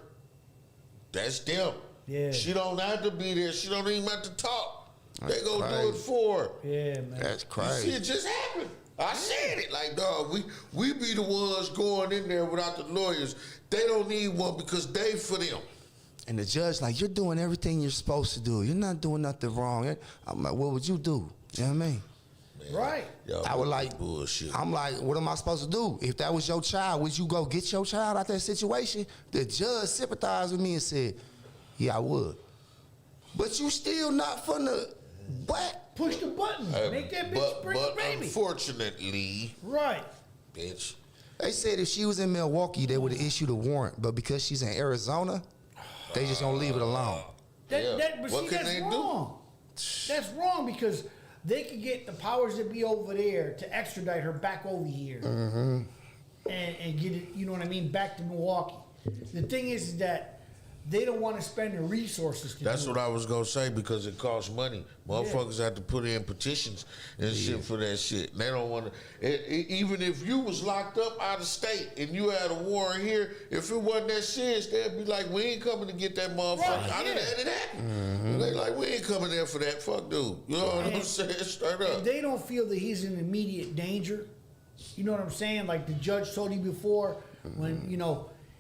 B: That's them.
C: Yeah.
B: She don't have to be there. She don't even have to talk. They
E: That's
B: gonna do
E: crazy.
B: it for her.
C: Yeah, man.
E: That's
B: You
E: crazy.
B: see, it just happened. I said it. Like, dog, we be the ones going in there without the lawyers. They don't need one because they for them.
E: And the judge like, you're doing everything you're supposed to do. You're not doing nothing wrong. I'm like, what would you do? You know what I mean?
C: Right.
B: Y'all
E: I would like,
B: bullshit.
E: I'm like, what am I supposed to do? If that was your child, would you go get your child out that situation? The judge sympathized with me and said, yeah, I would. But you still not finna, what?
C: Push the button. Make that bitch bring
B: but
C: the baby.
B: unfortunately,
C: Right.
B: bitch,
E: They said if she was in Milwaukee, they would have issued a warrant. But because she's in Arizona, they just gonna leave it alone.
B: Yeah.
C: But
B: What
C: see,
B: can
C: that's
B: they do?
C: wrong. That's wrong because they could get the powers that be over there to extradite her back over here and get it, you know what I mean, back to Milwaukee. The thing is that they don't want to spend the resources to
B: that's
C: do
B: what
C: it.
B: I was gonna say because it costs money. Motherfuckers have to put in petitions and shit for that shit. They don't want to. Even if you was locked up out of state and you had a warrant here, if it wasn't that serious, they'd be like, "We ain't coming to get that motherfucker."
C: Right,
B: I done
C: yeah.
B: had it happen. They like, "We ain't coming there for that." Fuck, dude. You know what I'm
C: And-
B: saying? Straight
C: If
B: up.
C: they don't feel that he's in immediate danger, you know what I'm saying? Like the judge told you before, when,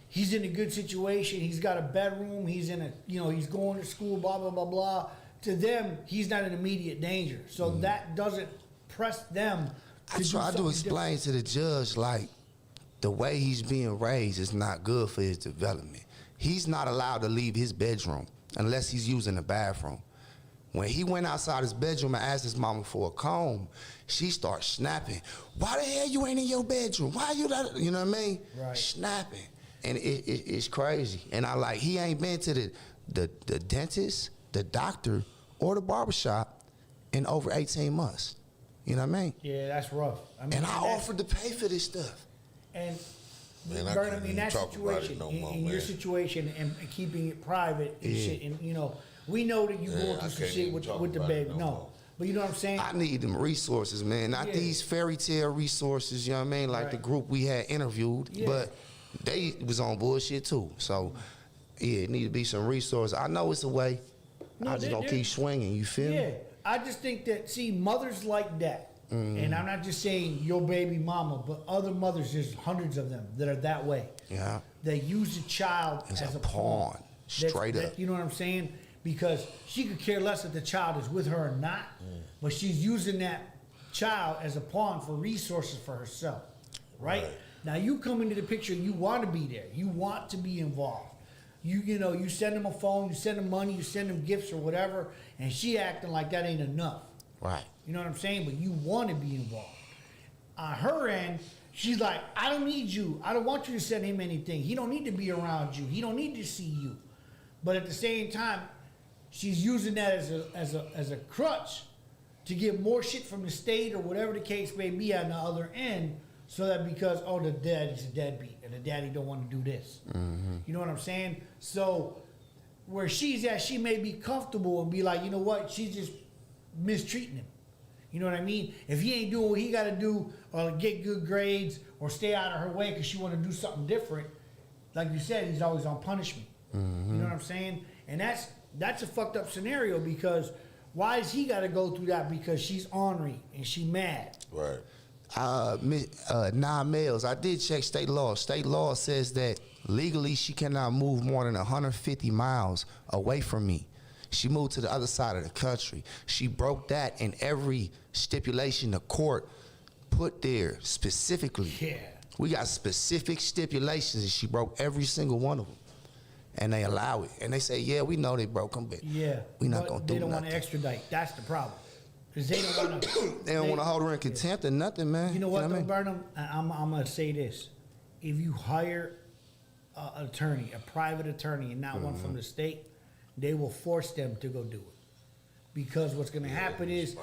C: he's in a good situation, he's got a bedroom, he's in he's going to school, blah, blah, blah, blah. To them, he's not in immediate danger. So that doesn't press them
E: I
C: to do
E: tried to
C: something
E: explain to the judge, like, the way he's being raised is not good for his development. He's not allowed to leave his bedroom unless he's using the bathroom. When he went outside his bedroom and asked his mama for a comb, she starts snapping. Why the hell you ain't in your bedroom? Why you not? You know what I mean?
C: Right.
E: Snapping. And it's crazy. And he ain't been to the dentist, the doctor, or the barbershop in over 18 months. You know what I mean?
C: Yeah, that's rough. I mean,
E: And I
C: that's-
E: offered to pay for this stuff.
C: And
B: Man, I
C: Burnham,
B: can't
C: in
B: even
C: that
B: talk about it
C: situation,
B: no
C: in,
B: more,
C: in your
B: man.
C: situation, and keeping it private and
E: Yeah.
C: shit, and we know that you
B: Yeah,
C: going
B: I
C: through some
B: can't
C: shit
B: even
C: with
B: talk
C: the
B: about it
C: baby.
B: no
C: No,
B: more.
C: but you know what I'm saying?
E: I need them resources, man. Not
C: Yeah.
E: these fairy tale resources, you know what I mean? Like the
C: Right.
E: group we had interviewed,
C: Yeah.
E: but they was on bullshit too. So, yeah, it need to be some resources. I know it's a way.
C: No,
E: I just
C: they-
E: gonna
C: they-
E: keep swinging, you feel
C: Yeah,
E: me?
C: I just think that mothers like that, and I'm not just saying your baby mama, but other mothers. There's hundreds of them that are that way.
E: Yeah.
C: They use a child
E: As
C: as
E: a
C: a pawn.
E: pawn, straight up.
C: You know what I'm saying? Because she could care less if the child is with her or not, but she's using that child as a pawn for resources for herself. Right? Now you come into the picture, you want to be there. You want to be involved. You send them a phone, you send them money, you send them gifts or whatever, and she acting like that ain't enough.
E: Right.
C: You know what I'm saying? But you want to be involved. On her end, She's like, I don't need you. I don't want you to send him anything. He don't need to be around you. He don't need to see you. But at the same time, she's using that as a crutch to get more shit from the state or whatever the case may be on the other end, so that because the daddy's a deadbeat and the daddy don't want to do this. You know what I'm saying? So where she's at, she may be comfortable and be like, you know what? She's just mistreating him. You know what I mean? If he ain't doing what he got to do, or get good grades, or stay out of her way because she want to do something different, like you said, he's always on punishment. You know what I'm saying? And that's a fucked up scenario, because why does he got to go through that? Because she's ornery and she mad.
B: Right.
E: Males, I did check state law. State law says that legally she cannot move more than 150 miles away from me. She moved to the other side of the country. She broke that, and every stipulation the court put there specifically.
C: Yeah.
E: We got specific stipulations, and she broke every single one of them. And they allow it. And they say, yeah, we know they broke them, but we not going to do nothing.
C: They don't want to extradite. That's the problem. Because they don't want to.
E: They don't want to hold her in contempt or nothing, man.
C: You know what,
E: I mean?
C: Burnham? I'm going to say this. If you hire an attorney, a private attorney, and not one from the state, they will force them to go do it. Because what's going to happen is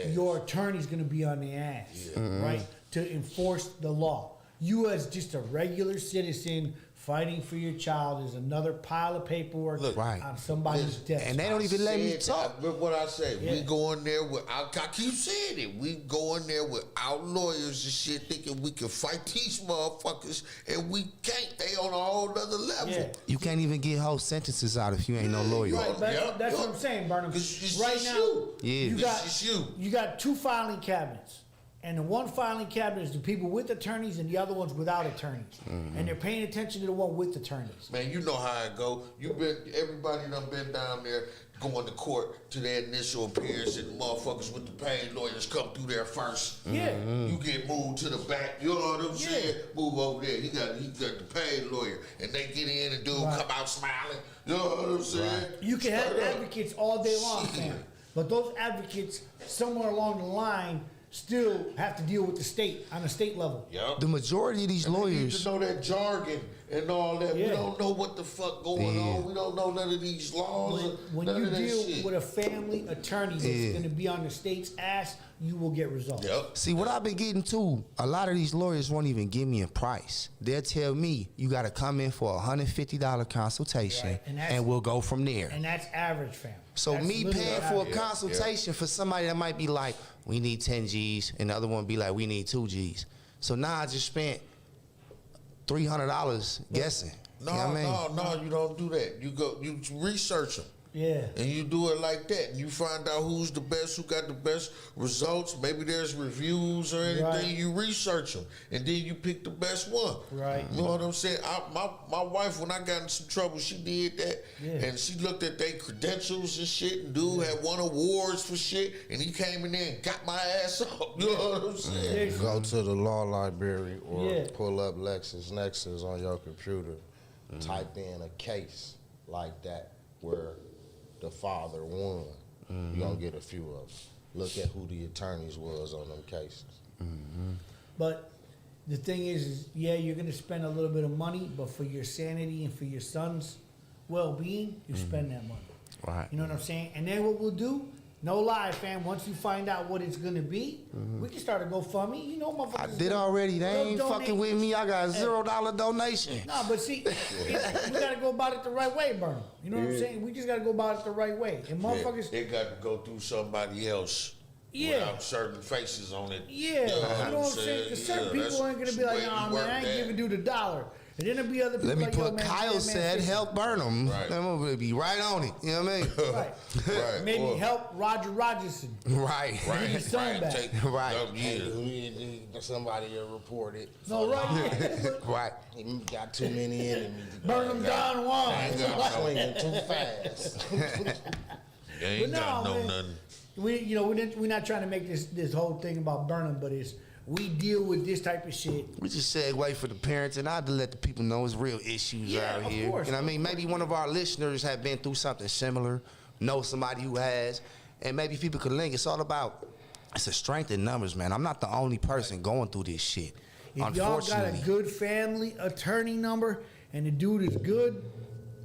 C: your attorney's going to be on the ass, right, to enforce the law. You as just a regular citizen fighting for your child is another pile of paperwork on somebody's desk.
E: And they don't even let me talk.
B: But what I say, we go in there with, I keep saying it, we go in there without lawyers and shit thinking we can fight these motherfuckers, and we can't. They on a whole other level.
C: Yeah.
E: You can't even get whole sentences out if you ain't no lawyer.
C: Right, that's what I'm saying, Burnham. Right now, you got two filing cabinets. And the one filing cabinet is the people with attorneys, and the other one's without attorneys. And they're paying attention to the one with attorneys.
B: Man, you know how it go. Everybody done been down there going to court to their initial appearance, and the motherfuckers with the paid lawyers come through there first.
C: Yeah.
B: You get moved to the back. You know what I'm saying? Move over there. He got the paid lawyer, and they get in and come out smiling. You know what I'm saying?
C: You can have advocates all day long, fam. But those advocates, somewhere along the line, still have to deal with the state on a state level.
B: Yep.
E: The majority of these lawyers
B: We need to know that jargon and all that.
C: Yeah.
B: We don't know what the fuck going on. We don't know none of these laws.
C: When
B: none
C: you
B: of that
C: deal
B: shit.
C: with a family attorney that's going to be on the state's ass, you will get results.
B: Yep.
E: See, what I've been getting to, a lot of these lawyers won't even give me a price. They'll tell me, you got to come in for a $150 consultation,
C: Right.
E: and we'll go from there.
C: And that's average, fam.
E: So
C: That's
E: me
C: literally
E: paying for a
C: average.
E: consultation for somebody that might be like, we need 10 G's, and the other one be like, we need 2 G's. So now I just spent $300 guessing.
B: No,
E: You know what I mean?
B: no, you don't do that. You research them.
C: Yeah.
B: And you do it like that. And you find out who's the best, who got the best results. Maybe there's reviews or anything.
C: Right.
B: You research them. And then you pick the best one.
C: Right.
B: You know what I'm saying? My wife, when I got in some trouble, she did that.
C: Yeah.
B: And she looked at their credentials and shit. And dude had won awards for shit. And he came in there and got my ass up. You know what I'm saying?
F: Go to the law library or
C: Yeah.
F: pull up LexisNexis on your computer. Type in a case like that where the father won. You're going to get a few of them. Look at who the attorneys was on them cases.
C: But the thing is, you're going to spend a little bit of money, but for your sanity and for your son's well-being, you spend that money.
E: Right.
C: You know what I'm saying? And then what we'll do, no lie, fam, once you find out what it's going to be, we can start a GoFundMe. You know, motherfuckers.
E: I did already. They
C: they'll
E: ain't
C: donate.
E: fucking with me. I got a $0 donation.
C: No, but see, we got to go about it the right way, Burnham. You know what I'm saying? We just got to go about it the right way. And motherfuckers...
B: They got to go through somebody else.
C: Yeah.
B: Without certain faces on it.
C: Yeah, you know what I'm saying? Because certain people ain't going to be like, nah, man, I ain't giving you the $1. And then there'll be other people
E: Let me
C: like,
E: put
C: yo, man,
E: Kyle
C: man,
E: said,
C: man,
E: help Burnham.
B: Right.
E: I'm going to be right on it. You know what I mean?
C: Right.
B: Right.
C: Maybe
B: Or-
C: help Roger Rogerson.
E: Right.
C: Get his son back.
B: Take
E: Right.
F: Somebody will report it.
C: No, right? Yeah.
E: Right.
F: He got too many enemies.
C: Burn them down one.
F: Swinging too fast.
B: They ain't
C: But
B: got
C: no,
B: no
C: man.
B: nothing.
C: We're not trying to make this whole thing about Burnham, but we deal with this type of shit.
E: We just segue for the parents, and I had to let the people know it's real issues
C: Yeah,
E: out
C: of
E: here.
C: course,
E: You know what I mean? Maybe one of our listeners have been through something similar, know somebody who has, and maybe people could link. It's all about, it's a strength in numbers, man. I'm not the only person going through this shit.
C: If y'all got a
E: Unfortunately.
C: good family attorney number and the dude is good,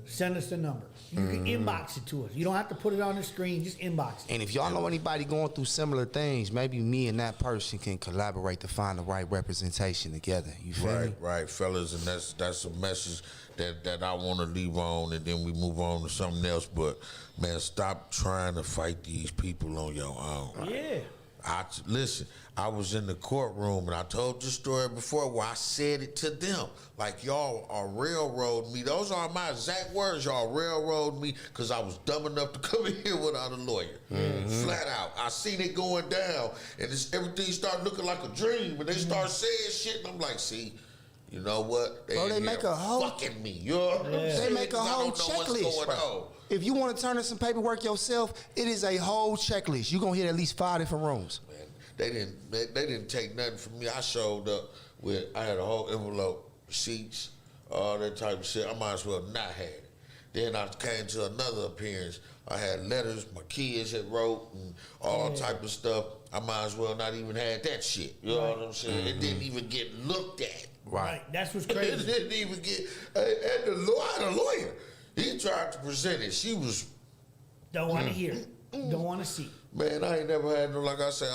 C: send us the number. You can inbox it to us. You don't have to put it on the screen. Just inbox it.
E: And if y'all know anybody going through similar things, maybe me and that person can collaborate to find the right representation together. You feel me?
B: Right, fellas, and that's a message that I want to leave on, and then we move on to something else. But man, stop trying to fight these people on your own.
C: Yeah.
B: Listen, I was in the courtroom and I told this story before where I said it to them. Like, y'all are railroading me. Those are my exact words. Y'all railroading me because I was dumb enough to come in here without a lawyer. Flat out. I seen it going down and everything started looking like a dream. And they start saying shit and I'm like, see, you know what?
E: Bro, they
B: in
E: make
B: here
E: a whole-
B: fucking me. You know what I'm
E: They
B: saying?
E: make a
B: 'Cause I
E: whole
B: don't know what's
E: checklist.
B: going on.
E: If you want to turn in some paperwork yourself, it is a whole checklist. You're going to hit at least 5 different rooms.
B: Man, they didn't take nothing from me. I showed up I had a whole envelope, receipts, all that type of shit. I might as well not have it. Then I came to another appearance. I had letters my kids had wrote and all type of stuff. I might as well not even had that shit. You know what I'm saying? It didn't even get looked at.
C: Right. That's what's
B: It
C: crazy.
B: didn't even get. And I had a lawyer. He tried to present it. She was.
C: Don't want to hear. Don't want to see.
B: Man, I ain't never had no, like I said,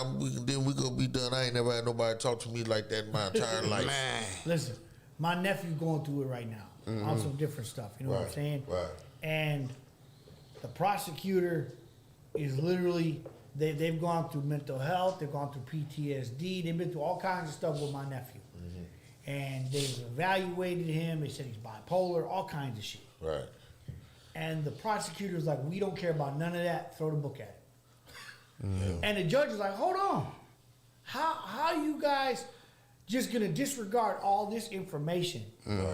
B: then we gonna be done. I ain't never had nobody talk to me like that in my entire life.
E: Man.
C: Listen, my nephew going through it right now on some different stuff. You know what I'm saying?
B: Right.
C: And the prosecutor is literally, they've gone through mental health, they've gone through PTSD, they've been through all kinds of stuff with my nephew. And they've evaluated him, they said he's bipolar, all kinds of shit.
B: Right.
C: And the prosecutor's like, we don't care about none of that, throw the book at it. And the judge is like, hold on. How you guys just gonna disregard all this information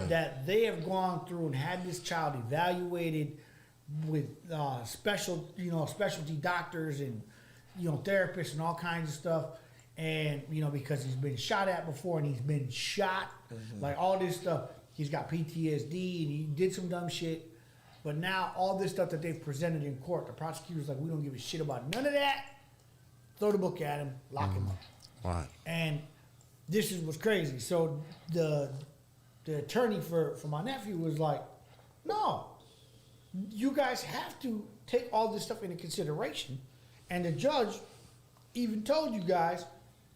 C: that they have gone through and had this child evaluated with specialty doctors and therapists and all kinds of stuff, and because he's been shot at before and he's been shot, like all this stuff. He's got PTSD and he did some dumb shit, but now all this stuff that they've presented in court, the prosecutor's like, we don't give a shit about none of that. Throw the book at him, lock him up.
E: Right.
C: And this is what's crazy. So the attorney for my nephew was like, no, you guys have to take all this stuff into consideration. And the judge even told you guys,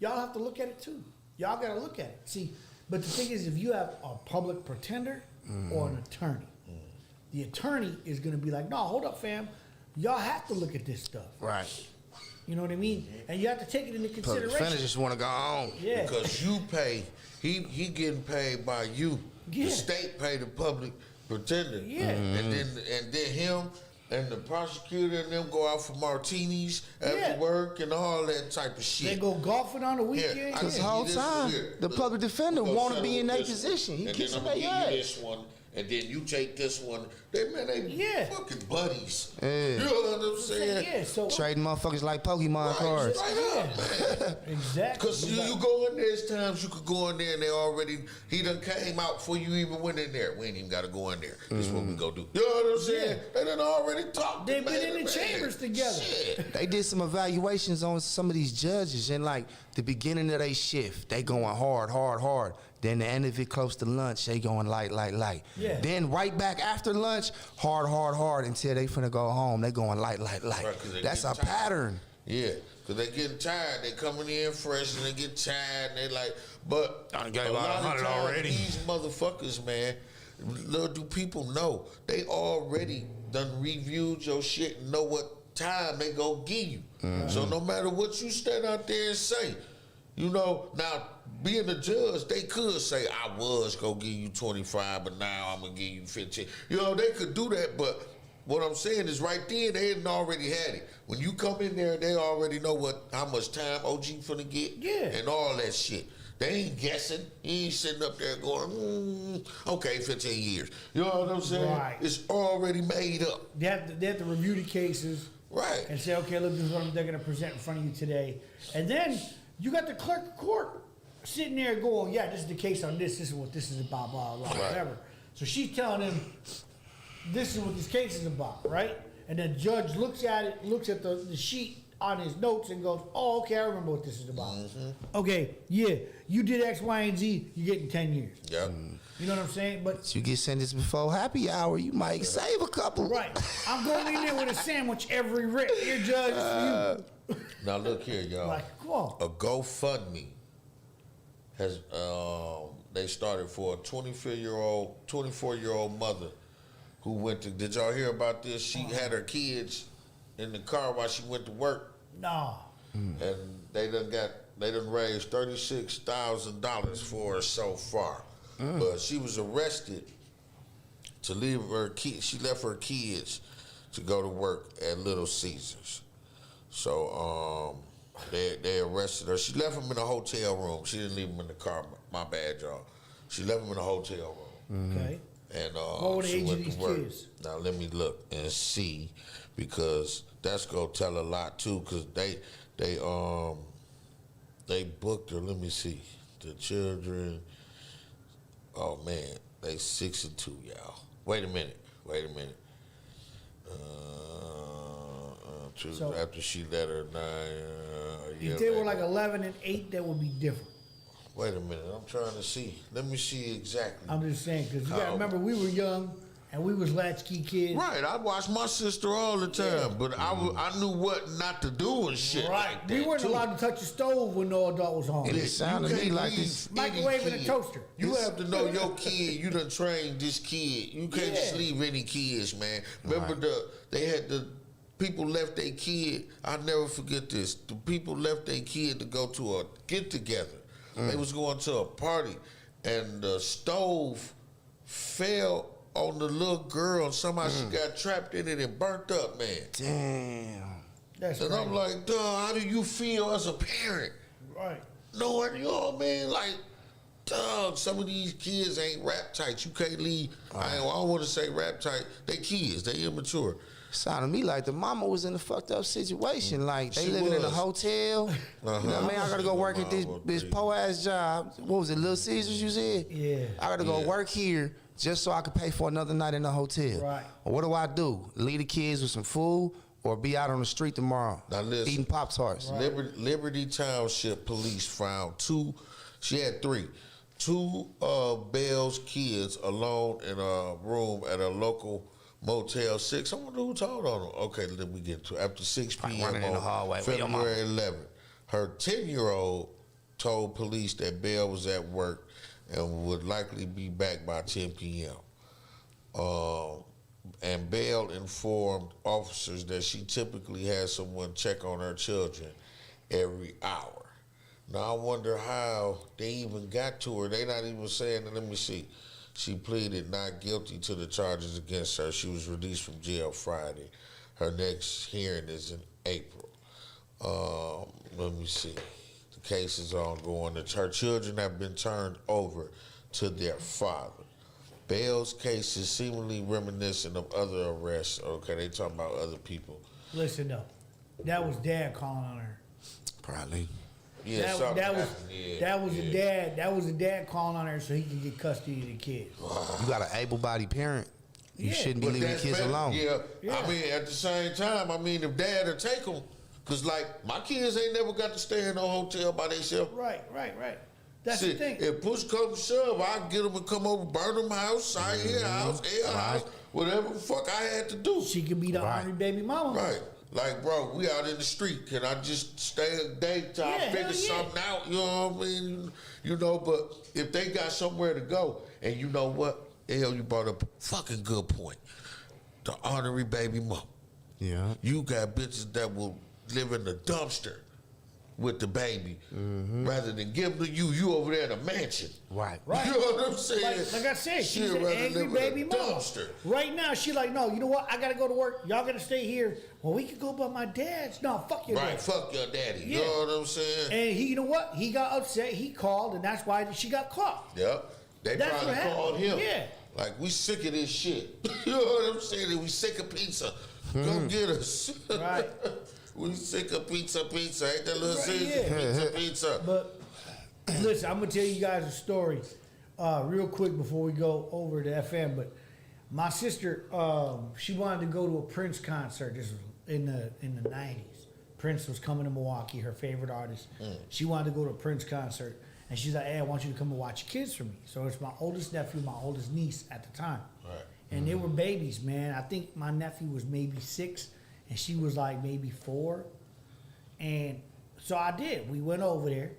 C: y'all have to look at it too. Y'all got to look at it. See, but the thing is, if you have a public pretender or an attorney, the attorney is going to be like, no, hold up, fam. Y'all have to look at this stuff.
E: Right.
C: You know what I mean? And you have to take it into
E: Public
C: consideration.
E: defenders just want to go home.
C: Yeah.
B: Because you pay, he getting paid by you.
C: Yeah.
B: The state pay the public pretender.
C: Yeah.
B: And then him and the prosecutor and them go out for martinis after
C: Yeah.
B: work and all that type of shit.
C: They go golfing on the weekend.
B: I
E: Because the
B: give you
E: whole
B: this
E: time,
B: here.
E: the public defender
B: I'm gonna
E: want to
B: settle
E: be in
B: with
E: their
B: this
E: position. He
B: and
E: kicks
B: then
E: in
B: I'm
E: their
B: gonna give you
E: ass.
B: this one, and then you take this one. They
C: Yeah.
B: fucking buddies.
E: Yeah.
B: You know what I'm saying?
C: Yeah, so
E: Trading motherfuckers like Pokemon cards.
B: Right up.
C: exactly.
B: Because you go in there, there's times you could go in there and he done came out before you even went in there. We ain't even got to go in there. This is what we go do. You know what I'm saying? They done already talked.
C: They've been in the chambers together.
B: Shit.
E: They did some evaluations on some of these judges, and like the beginning of their shift, they going hard, hard, hard. Then the end of it, close to lunch, they going light, light, light.
C: Yeah.
E: Then right back after lunch, hard, hard, hard until they finna go home. They going light, light, light.
B: Right, 'cause they
E: That's a
B: getting tired.
E: pattern.
B: Yeah, because they getting tired. They coming in fresh and they get tired and they like, but
E: I done gave
B: a
E: out
B: lot of
E: 100
B: times
E: already.
B: these motherfuckers, man, little do people know, they already done reviewed your shit and know what time they go give you. So no matter what you stand out there and say, now being a judge, they could say, I was gonna give you 25, but now I'm gonna give you 15. They could do that, but what I'm saying is right then, they hadn't already had it. When you come in there, they already know how much time OG finna get and all that shit. They ain't guessing. He ain't sitting up there going, okay, 15 years. You know what I'm saying?
C: Right.
B: It's already made up.
C: They have to review the cases.
B: Right.
C: And say, okay, look, this is what they're going to present in front of you today. And then you got the clerk of court sitting there going, yeah, this is the case on this. This is what this is about, blah, blah, whatever. So she's telling him, this is what this case is about, right? And the judge looks at it, looks at the sheet on his notes and goes, "Oh, okay, I remember what this is about." Okay, yeah, you did X, Y, and Z. You're getting 10 years.
B: Yep.
C: You know what I'm saying? But
E: You get sentenced before happy hour, you might save a couple.
C: right, I'm going in there with a sandwich every rip. Here, Judge, it's for you.
B: Now look here, y'all.
C: Like, come on.
B: A GoFundMe has they started for a 24-year-old mother who went to. Did y'all hear about this? She had her kids in the car while she went to work,
C: No.
B: and they done raised $36,000 for her so far. But she was arrested to leave her kids. She left her kids to go to work at Little Caesars. So they arrested her. She left them in a hotel room. She didn't leave them in the car. My bad, y'all. She left them in a hotel room.
C: Okay.
B: And
C: What were the
B: she
C: age of
B: went
C: these
B: to work.
C: kids?
B: Now let me look and see, because that's gonna tell a lot too. Cause they booked her. Let me see. The children. Oh man, they 6 and 2, y'all. Wait a minute.
C: So-
B: After she let her 9.
C: If they were like 11 and 8, that would be different.
B: Wait a minute. I'm trying to see. Let me see exactly.
C: I'm just saying, because you got to
B: How-
C: remember, we were young and we was latchkey kids.
B: Right, I watched my sister all the time, but I knew what not to do and shit.
C: Right.
B: Like that
C: We weren't
B: too.
C: allowed to touch the stove when no adult was home.
E: And it sounded to me
B: can't
E: like
B: leave
E: this.
B: any
C: Microwave and a
B: kid.
C: toaster.
B: You have to know your kid. You done trained this kid. You can't just
C: Yeah.
B: leave any kids, man. Remember they had the people left their kid. I'll never forget this. The people left their kid to go to a get together. They was going to a party, and the stove fell on the little girl, and somehow she got trapped in it and burnt up, man.
E: Damn.
C: That's
B: And
C: right.
B: I'm like, dog, how do you feel as a parent?
C: Right.
B: Knowing, you know what I mean? Like, dog, some of these kids ain't rap tight. You can't leave. I don't want to say rap tight. They kids. They immature.
E: Sounded to me like the mama was in a fucked up situation. Like they
B: She
E: living in a
B: was.
E: hotel. You know what I mean? I gotta go work at this po ass job. What was it, Little Caesars? You said?
C: Yeah.
E: I gotta go
B: Yeah.
E: work here just so I could pay for another night in the hotel.
C: Right.
E: What do? Leave the kids with some food or be out on the street tomorrow
B: Now listen.
E: eating Pop-Tarts?
B: Liberty Township police found she had 3. 2 Bell's kids alone in a room at a local Motel 6. I wonder who told on them. Okay, let me get to it. After 6
E: Probably
B: p.m.
E: running in the hallway. Where your
B: February 11th, her 10-year-old told police that Bell was at work and would likely be back by 10 p.m. And Bell informed officers that she typically has someone check on her children every hour. Now, I wonder how they even got to her. They not even saying, let me see. She pleaded not guilty to the charges against her. She was released from jail Friday. Her next hearing is in April. Let me see. The case is ongoing. Her children have been turned over to their father. Bell's case is seemingly reminiscent of other arrests. Okay, they talking about other people.
C: Listen, though. That was dad calling on her.
E: Probably.
B: Yeah,
C: That
B: something
C: was
B: happened. Yeah,
C: that was
B: yeah.
C: a dad. That was a dad calling on her so he could get custody of the kids.
E: You got an able-bodied parent. You
C: Yeah.
E: shouldn't be
B: But
E: leaving
B: that's
E: kids
B: better.
E: alone.
B: Yeah.
C: Yeah.
B: I mean, at the same time, if dad will take them, because, like, my kids ain't never got to stay in no hotel by themselves.
C: Right. That's the
B: Shit,
C: thing.
B: if push comes to shove, I get them to come over, Burnem house, side here house, air house, whatever the fuck I had to do.
C: She could be the
E: Right.
C: honorary baby mama.
B: Right. Like, bro, we out in the street. Can I just stay a day till
C: Yeah,
B: I figure
C: hell yeah.
B: something out? You know what I mean? You know, but if they got somewhere to go, and you know what? Hell, you brought up a fucking good point. The honorary baby mom.
E: Yeah.
B: You got bitches that will live in the dumpster with the baby rather than give them to you. You over there in a mansion.
E: Right.
C: Right.
B: You know what I'm saying?
C: Like I said, she's
B: She'd
C: an
B: rather
C: angry
B: live in
C: baby
B: a
C: mama.
B: dumpster.
C: Right now, she like, no, you know what? I gotta go to work. Y'all gotta stay here. Well, we could go by my dad's. No, fuck your
B: Right,
C: dad.
B: fuck your daddy.
C: Yeah.
B: You know what I'm saying?
C: And he, you know what? He got upset. He called, and that's why she got caught.
B: Yep. They
C: That's
B: probably
C: what happened.
B: called him.
C: Yeah.
B: Like, we sick of this shit. You know what I'm saying? We sick of pizza. Come get us.
C: Right.
B: We sick of pizza. Ain't that little
C: Right,
B: Caesar?
C: yeah.
B: Pizza.
C: But listen, I'm gonna tell you guys a story real quick before we go over to FM. But my sister, she wanted to go to a Prince concert. This was in the '90s. Prince was coming to Milwaukee, her favorite artist. She wanted to go to a Prince concert. And she's like, hey, I want you to come and watch kids for me. So it's my oldest nephew, my oldest niece at the time.
B: Right.
C: And they were babies, man. I think my nephew was maybe 6, and she was like maybe 4. And so I did. We went over there,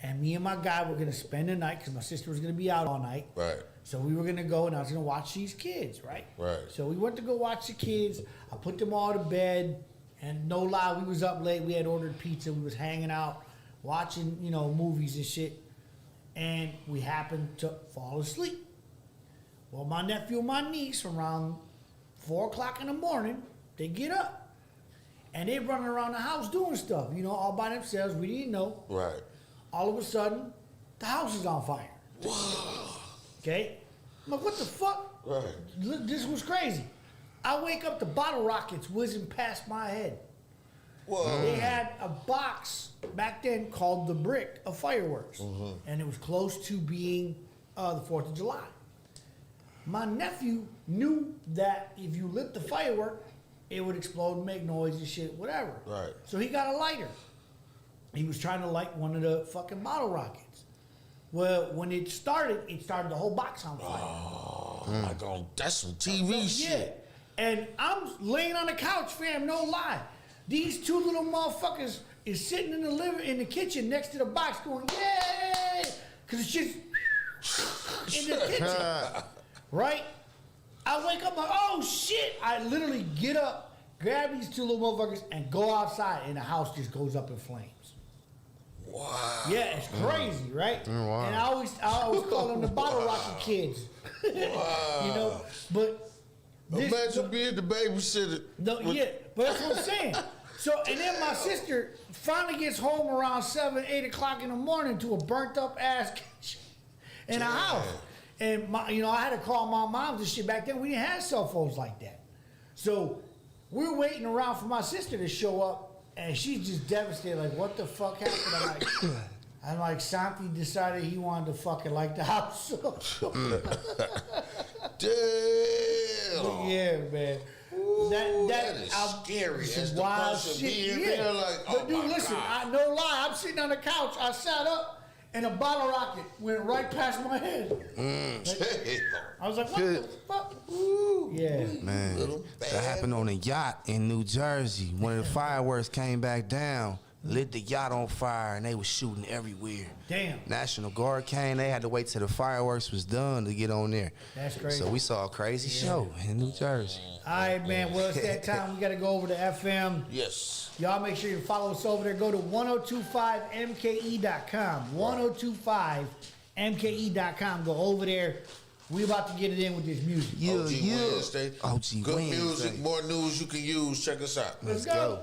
C: and me and my guy were going to spend the night because my sister was going to be out all night.
B: Right.
C: So we were going to go, and I was going to watch these kids, right?
B: Right.
C: So we went to go watch the kids. I put them all to bed, and no lie, we was up late. We had ordered pizza. We was hanging out, watching, movies and shit. And we happened to fall asleep. Well, my nephew and my niece, from around 4 o'clock in the morning, they get up. And they running around the house doing stuff, all by themselves. We didn't know.
B: Right.
C: All of a sudden, the house is on fire. Okay? I'm like, what the fuck?
B: Right.
C: This was crazy. I wake up, the bottle rockets whizzing past my head.
B: Whoa.
C: They had a box back then called the Brick of fireworks. And it was close to being the 4th of July. My nephew knew that if you lit the firework, it would explode and make noise and shit, whatever.
B: Right.
C: So he got a lighter. He was trying to light one of the fucking bottle rockets. Well, when it started the whole box on fire.
B: Oh, my God. That's some TV shit.
C: Yeah. And I'm laying on the couch, fam, no lie. These 2 little motherfuckers is sitting in the kitchen next to the box going, yay! Because it's just in the kitchen. Right? I wake up like, oh shit! I literally get up, grab these 2 little motherfuckers, and go outside, and the house just goes up in flames.
B: Wow.
C: Yeah, it's crazy, right?
E: Wow.
C: And I always call them the bottle rocket kids.
B: Wow.
C: But
B: Imagine being the babysitter.
C: no, yeah, but that's what I'm saying. So, and then my sister finally gets home around 7, 8 o'clock in the morning to a burnt up ass kitchen in a house. And I had to call my mom and shit. Back then we didn't have cell phones like that. So we're waiting around for my sister to show up, and she's just devastated, like, what the fuck happened? I'm like, Santi decided he wanted to fucking like the house.
B: Damn.
C: Yeah, man.
B: Ooh, that is
C: I'm-
B: scary.
C: some
B: As the
C: wild
B: person
C: shit,
B: being there, like, oh
C: but dude,
B: my
C: listen,
B: God.
C: no lie, I'm sitting on the couch. I sat up, and a bottle rocket went right past my head. I was like, what the fuck? Ooh. Yeah.
E: Man,
B: Little
E: that
B: bad.
E: happened on a yacht in New Jersey. One of the fireworks came back down, lit the yacht on fire, and they was shooting everywhere.
C: Damn.
E: National Guard came. They had to wait till the fireworks was done to get on there.
C: That's crazy.
E: So we saw a crazy show in New Jersey.
C: All right, man. Well, it's that time. We got to go over to FM.
B: Yes.
C: Y'all make sure you follow us over there. Go to 1025mke.com. 1025mke.com. Go over there. We about to get it in with this music.
E: Yeah,
B: OG
E: yeah.
B: Wednesday.
E: OG
B: Good
E: Wednesday.
B: music, more news you can use. Check us out.
C: Let's
E: go.
C: go.